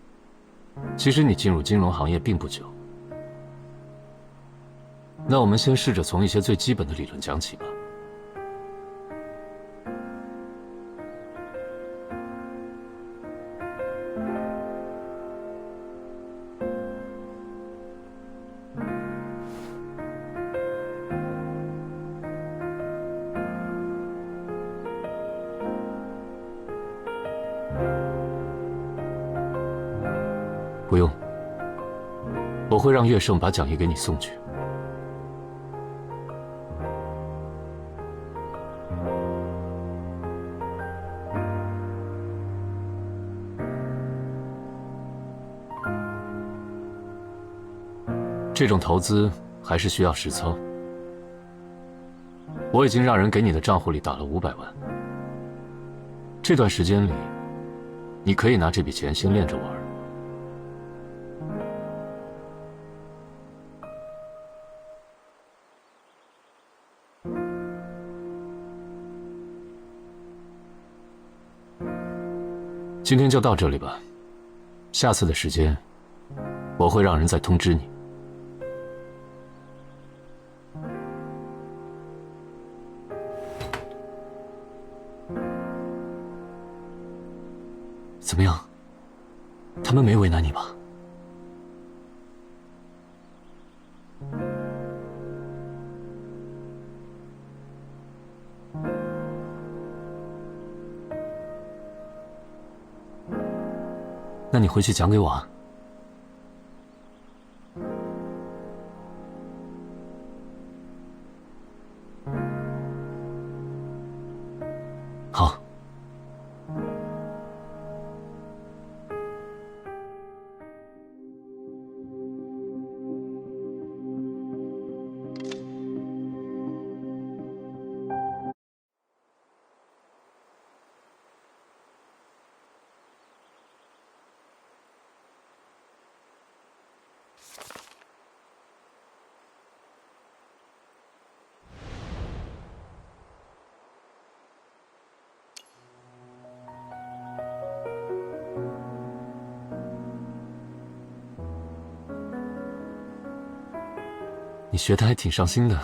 其实你进入金融行业并不久。那我们先试着从一些最基本的理论讲起吧。不用，我会让乐胜把讲义给你送去。这种投资还是需要实操。我已经让人给你的账户里打了500万。这段时间里，你可以拿这笔钱先练着玩。今天就到这里吧，下次的时间，我会让人再通知你。怎么样？他们没为难你吧？那你回去讲给我啊。好。你学的还挺上心的。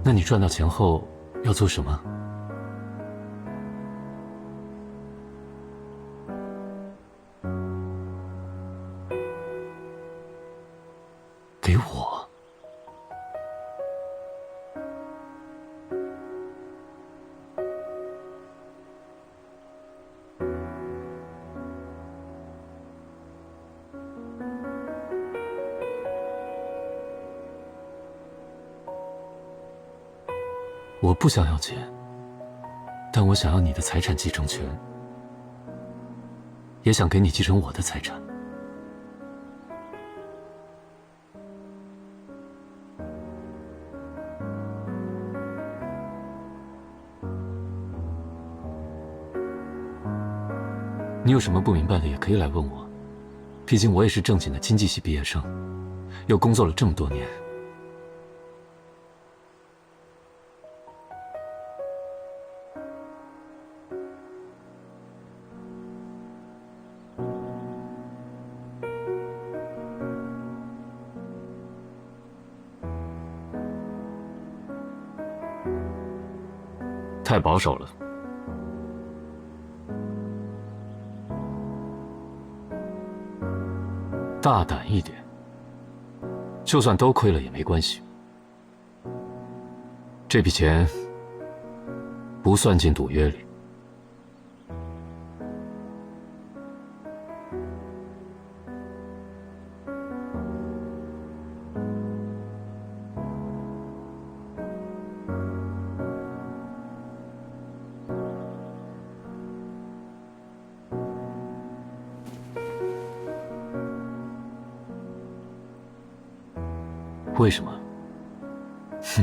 那你赚到钱后要做什么？给我。我不想要钱，但我想要你的财产继承权，也想给你继承我的财产。你有什么不明白的也可以来问我，毕竟我也是正经的经济系毕业生，又工作了这么多年。太保守了。大胆一点，就算都亏了也没关系。这笔钱不算进赌约里。为什么？哼，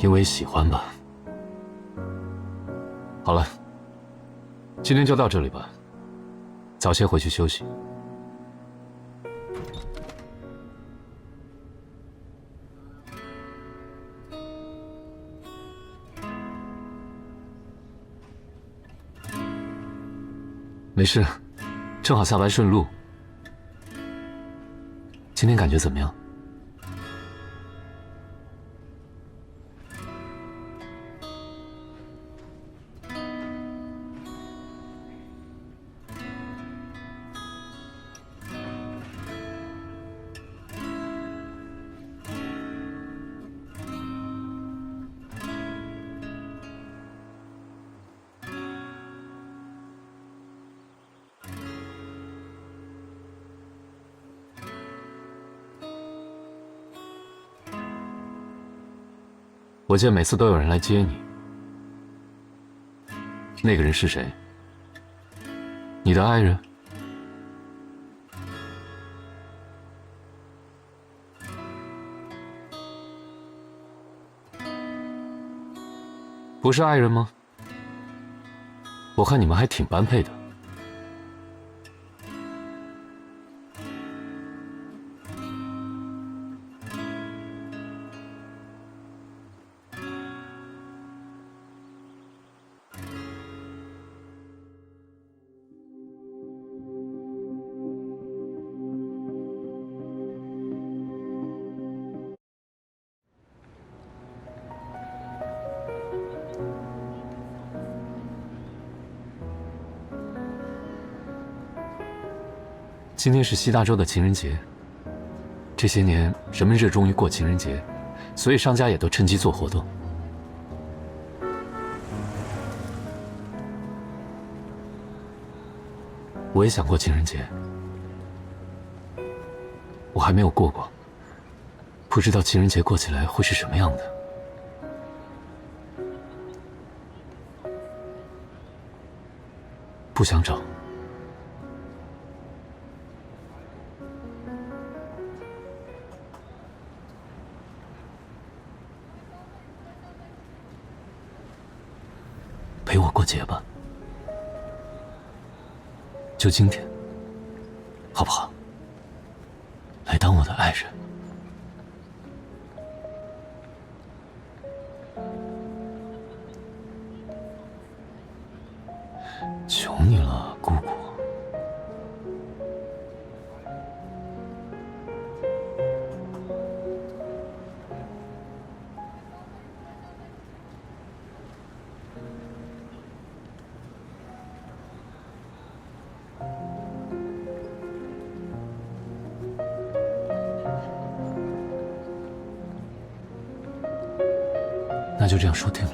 因为喜欢吧。好了，今天就到这里吧，早些回去休息。没事。正好下班顺路，今天感觉怎么样？我见每次都有人来接你，那个人是谁？你的爱人？不是爱人吗？我看你们还挺般配的。今天是西大洲的情人节，这些年人们热衷于过情人节，所以商家也都趁机做活动。我也想过情人节，我还没有过过，不知道情人节过起来会是什么样的。不想找。陪我过节吧，就今天，好不好？来当我的爱人。那就这样说定了。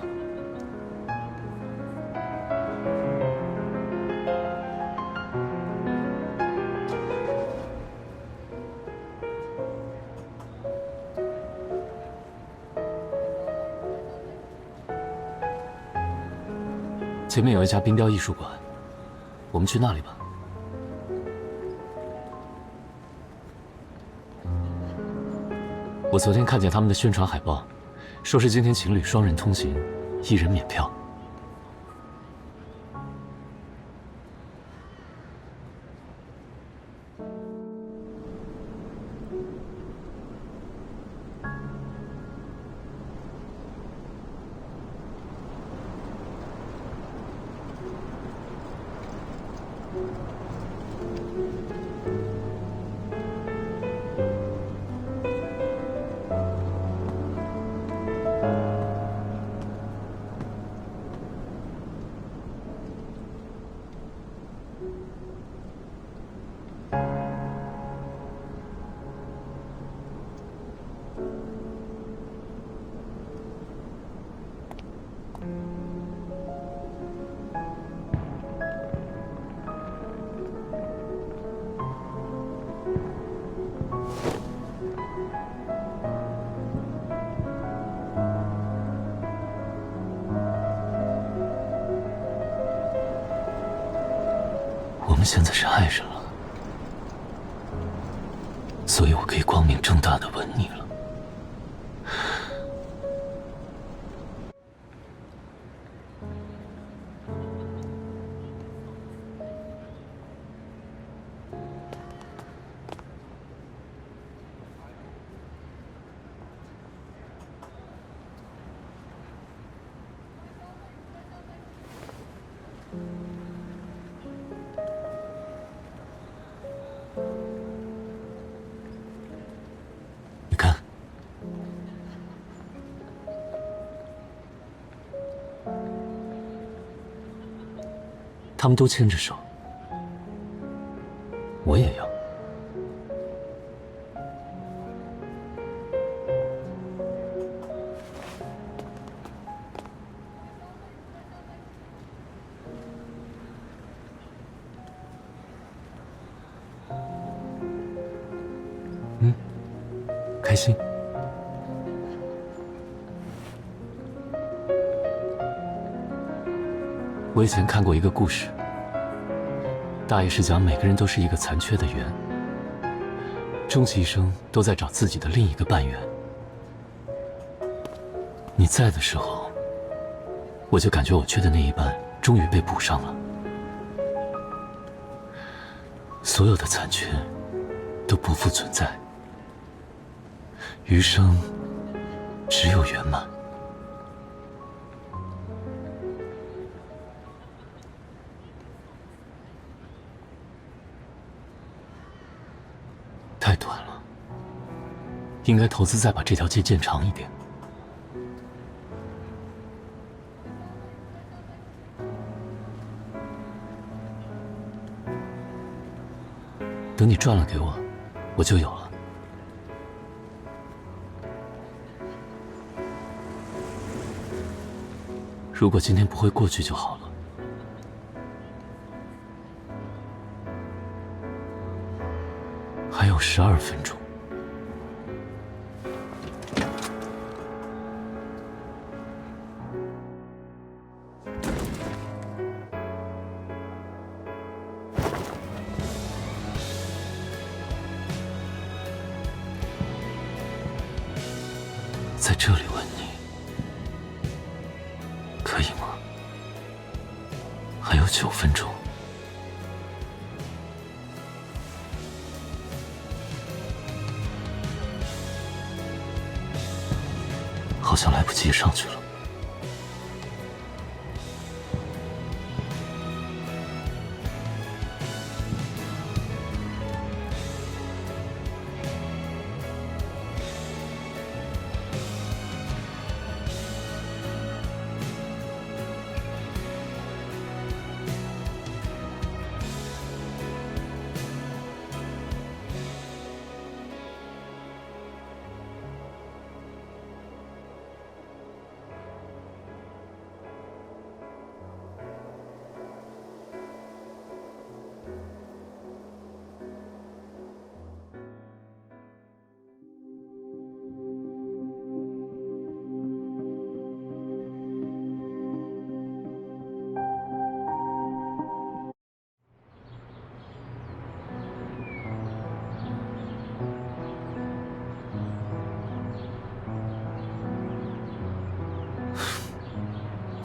前面有一家冰雕艺术馆，我们去那里吧。我昨天看见他们的宣传海报，说是今天情侣双人通行，1人免票。我们现在是爱人了，所以我可以光明正大的吻你了。你看，他们都牵着手，我也要。开心。我以前看过一个故事，大意是讲每个人都是一个残缺的圆，终其一生都在找自己的另一个半圆。你在的时候，我就感觉我缺的那一半终于被补上了，所有的残缺都不复存在。余生只有圆满。太短了，应该投资再把这条街建长一点。等你赚了给我，我就有了。如果今天不会过去就好了。还有12分钟。在这里吻你，可以吗？还有9分钟。好像来不及上去了。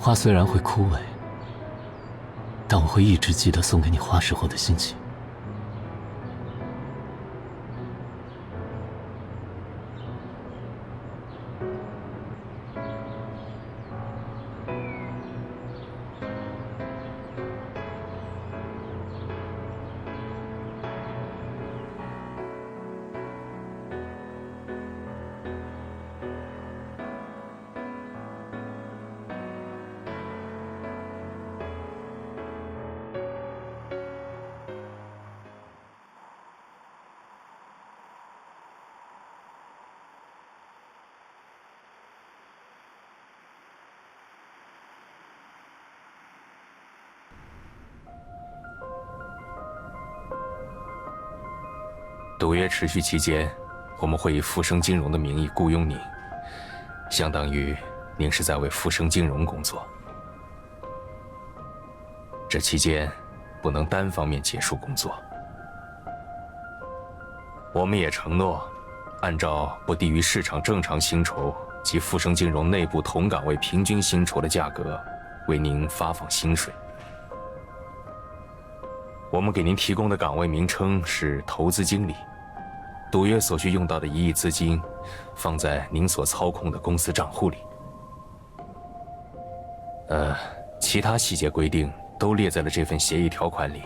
花虽然会枯萎，但我会一直记得送给你花时候的心情。赌约持续期间，我们会以富生金融的名义雇佣您，相当于您是在为富生金融工作。这期间不能单方面结束工作。我们也承诺，按照不低于市场正常薪酬及富生金融内部同岗位平均薪酬的价格，为您发放薪水。我们给您提供的岗位名称是投资经理，赌约所需用到的1亿资金，放在您所操控的公司账户里。其他细节规定都列在了这份协议条款里，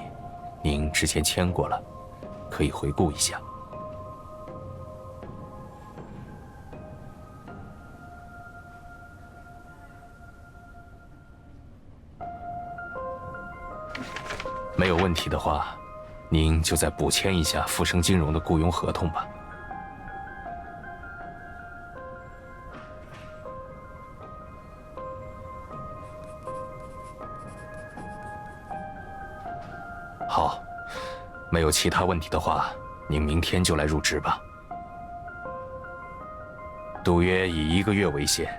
您之前签过了，可以回顾一下。没有问题的话，您就再补签一下富生金融的雇佣合同吧。好，没有其他问题的话，您明天就来入职吧。赌约以1个月为限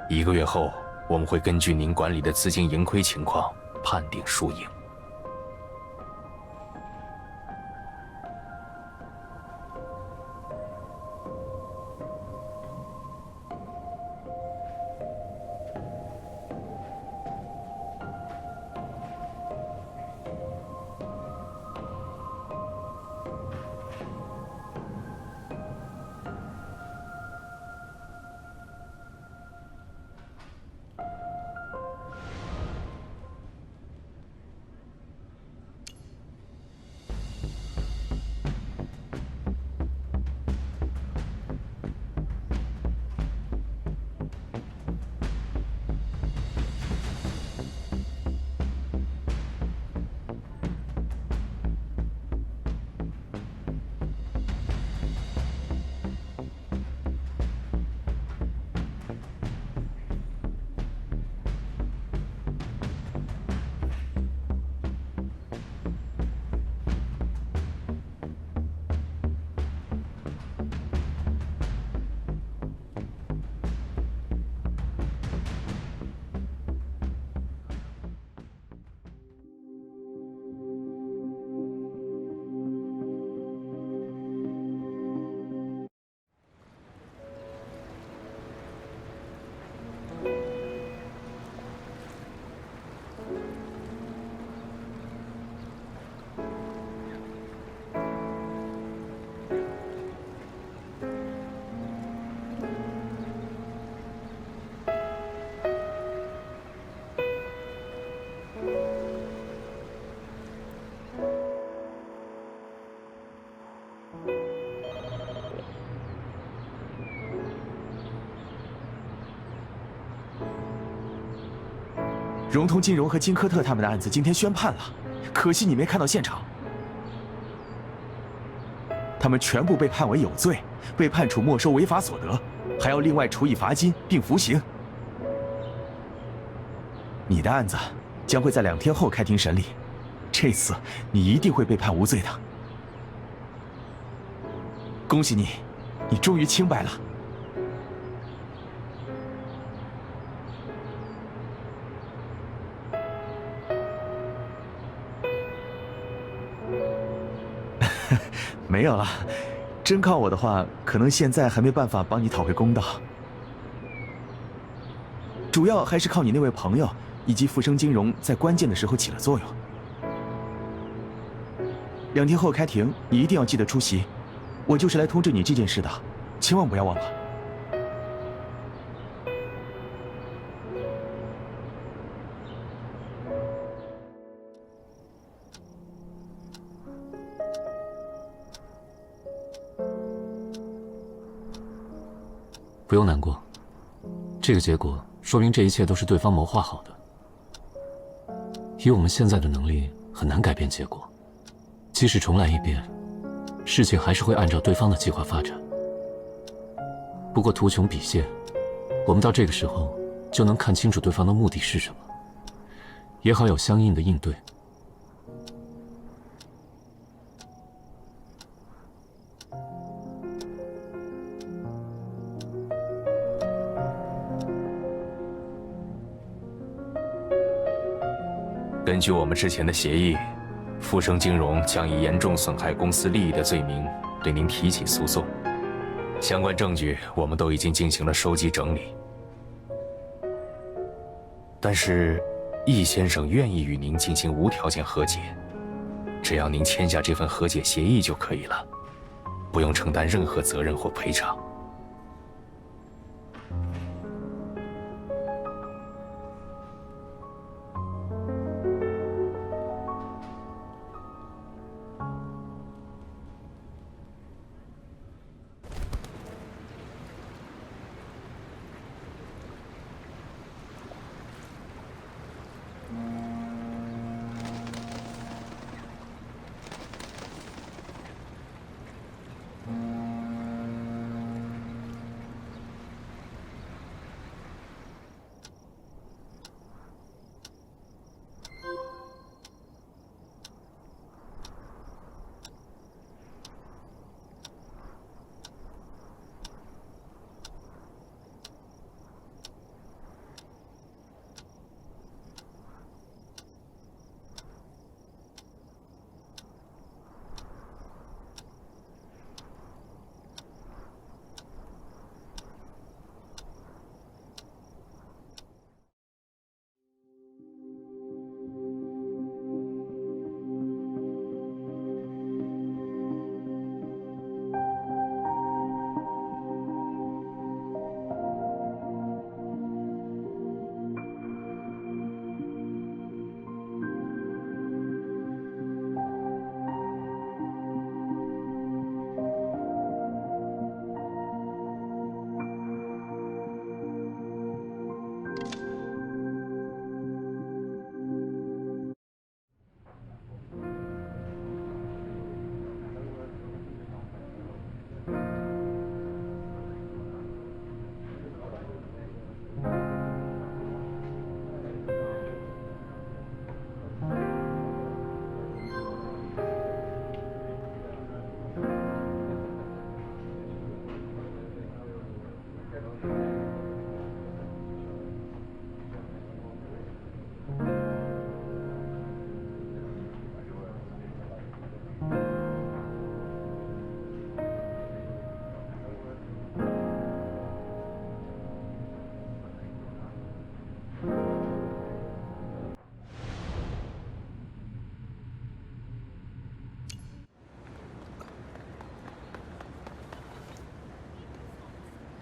，1个月后我们会根据您管理的资金盈亏情况判定输赢。融通金融和金科特他们的案子今天宣判了，可惜你没看到现场。他们全部被判为有罪，被判处没收违法所得，还要另外处以罚金并服刑。你的案子将会在2天后开庭审理，这次你一定会被判无罪的。恭喜你，你终于清白了。没有了，真靠我的话，可能现在还没办法帮你讨回公道。主要还是靠你那位朋友以及富生金融在关键的时候起了作用。2天后开庭，你一定要记得出席。我就是来通知你这件事的，千万不要忘了。不用难过，这个结果说明这一切都是对方谋划好的。以我们现在的能力，很难改变结果。即使重来一遍，事情还是会按照对方的计划发展。不过图穷匕见，我们到这个时候就能看清楚对方的目的是什么，也好有相应的应对。根据我们之前的协议，富生金融将以严重损害公司利益的罪名对您提起诉讼。相关证据我们都已经进行了收集整理，但是易先生愿意与您进行无条件和解，只要您签下这份和解协议就可以了，不用承担任何责任或赔偿。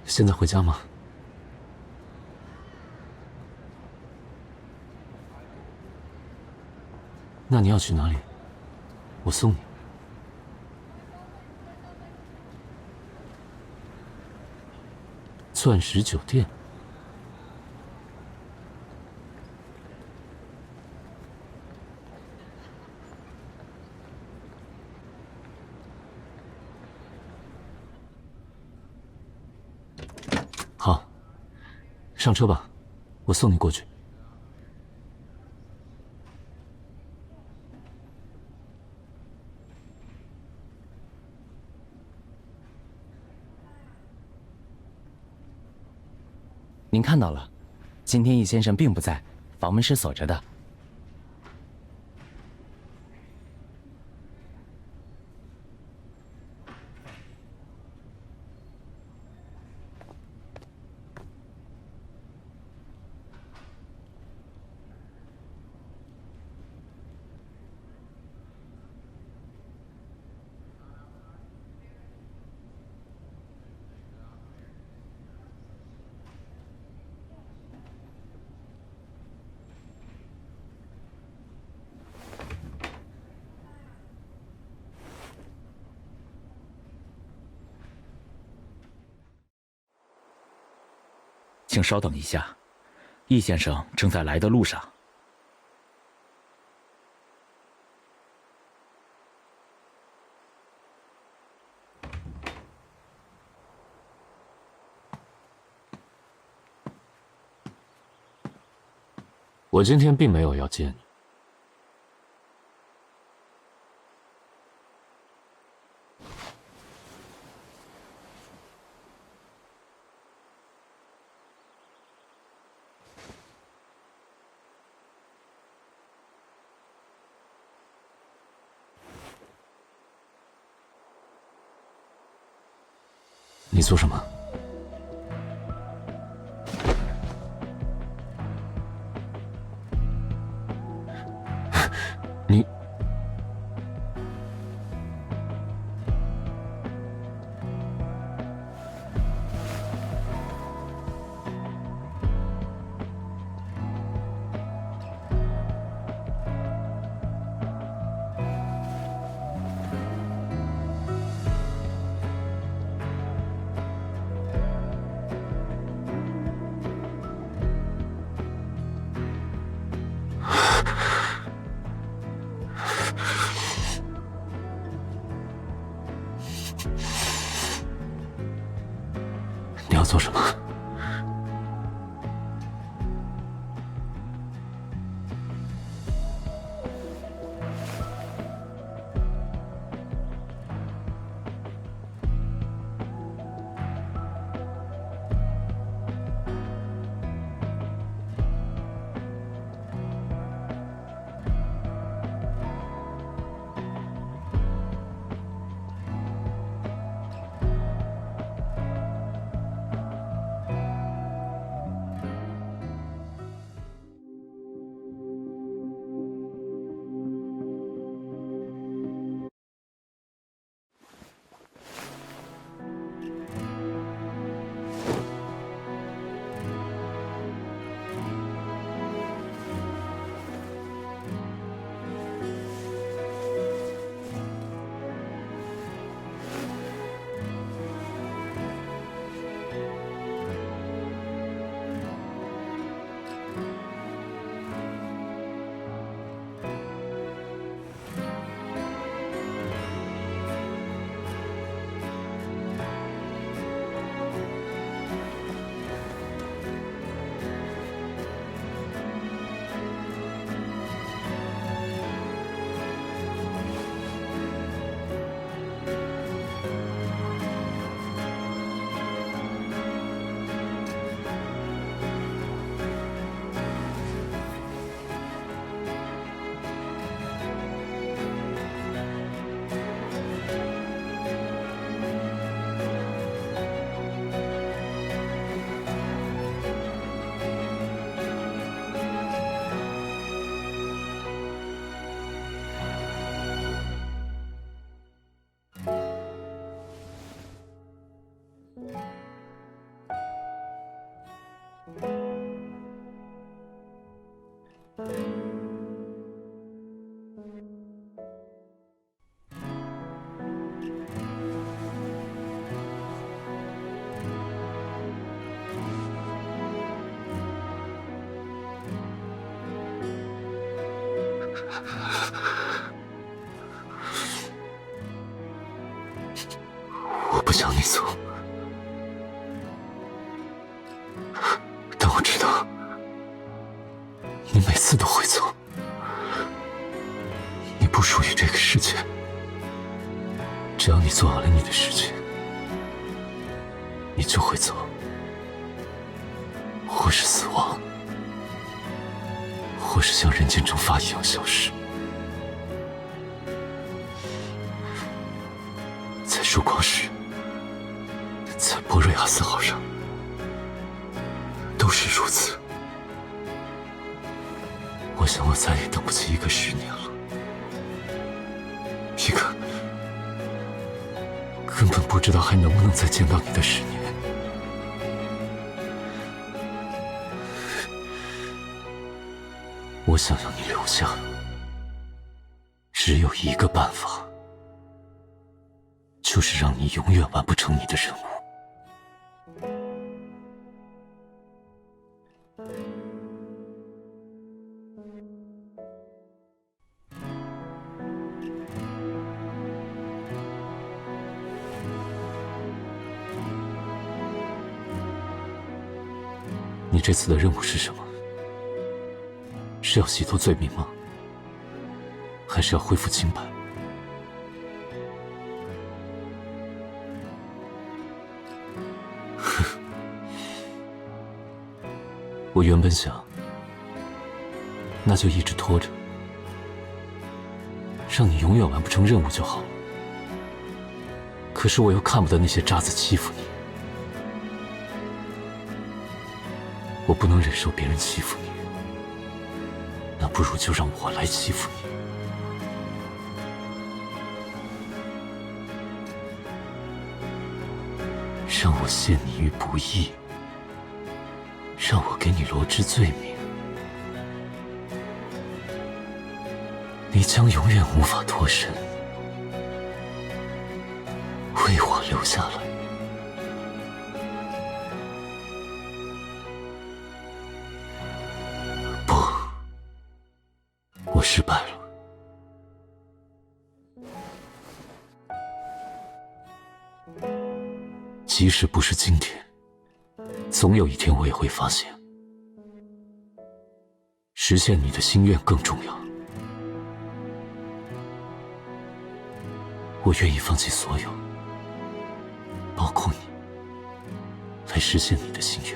现在回家吗？那你要去哪里？我送你。钻石酒店。好，上车吧，我送你过去。您看到了，今天易先生并不在，房门是锁着的。请稍等一下，易先生正在来的路上。我今天并没有要见你。你做什么？你你要做什么？我不想你走，但我知道你每次都会走。你不属于这个世界，只要你做好了你的事情，你就会走，或是死亡，或是像人间蒸发一样消失。在曙光时，在波瑞亚斯号上，都是如此。我想我再也等不起一个10年了，一个根本不知道还能不能再见到你的10年。我想要你留下，只有一个办法，就是让你永远完不成你的任务。你这次的任务是什么？是要洗脱罪名吗？还是要恢复清白？我原本想，那就一直拖着，让你永远完不成任务就好。可是我又看不得那些渣子欺负你，我不能忍受别人欺负你，那不如就让我来欺负你。让我陷你于不义，让我给你罗织罪名，你将永远无法脱身，为我留下来。不，我失败了。即使不是今天，总有一天我也会发现，实现你的心愿更重要。我愿意放弃所有，包括你，来实现你的心愿。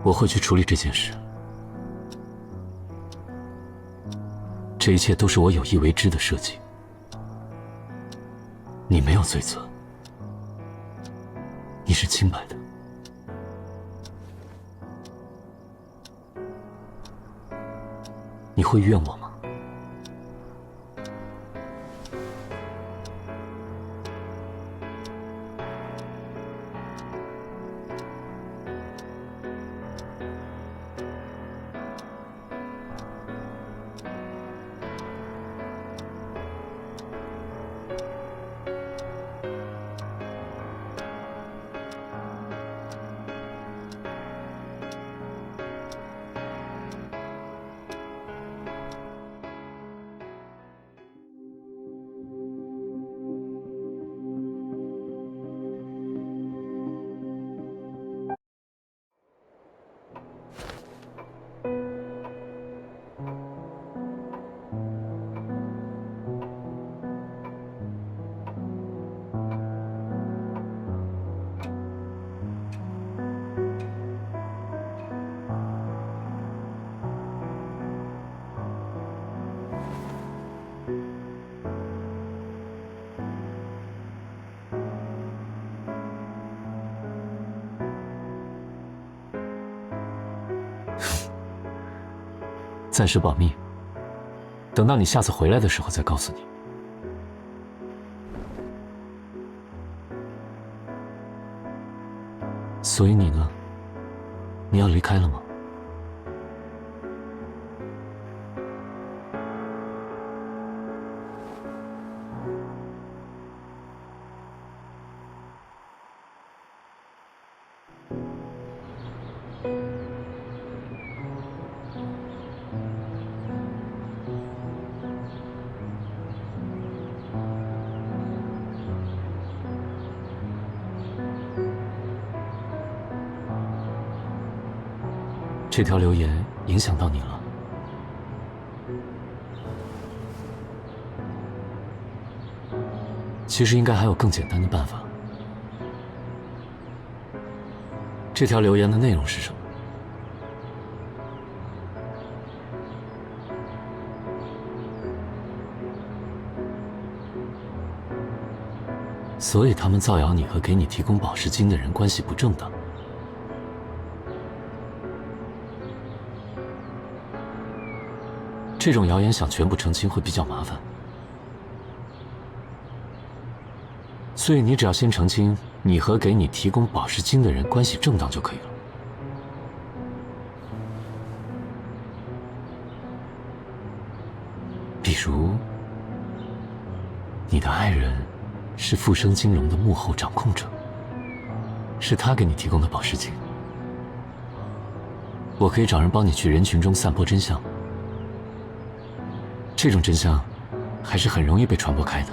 我会去处理这件事。这一切都是我有意为之的设计，你没有罪责，你是清白的。你会怨我吗？暂时保密，等到你下次回来的时候再告诉你。所以你呢？你要离开了吗？这条留言影响到你了。其实应该还有更简单的办法。这条留言的内容是什么？所以他们造谣你和给你提供宝石金的人关系不正当。这种谣言想全部澄清会比较麻烦，所以你只要先澄清你和给你提供宝石金的人关系正当就可以了。比如，你的爱人是富生金融的幕后掌控者，是他给你提供的宝石金。我可以找人帮你去人群中散播真相。这种真相还是很容易被传播开的。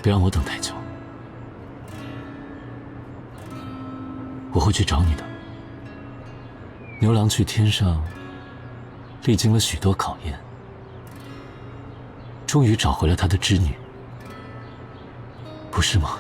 别让我等太久，我会去找你的。牛郎去天上，历经了许多考验，终于找回了他的织女，不是吗？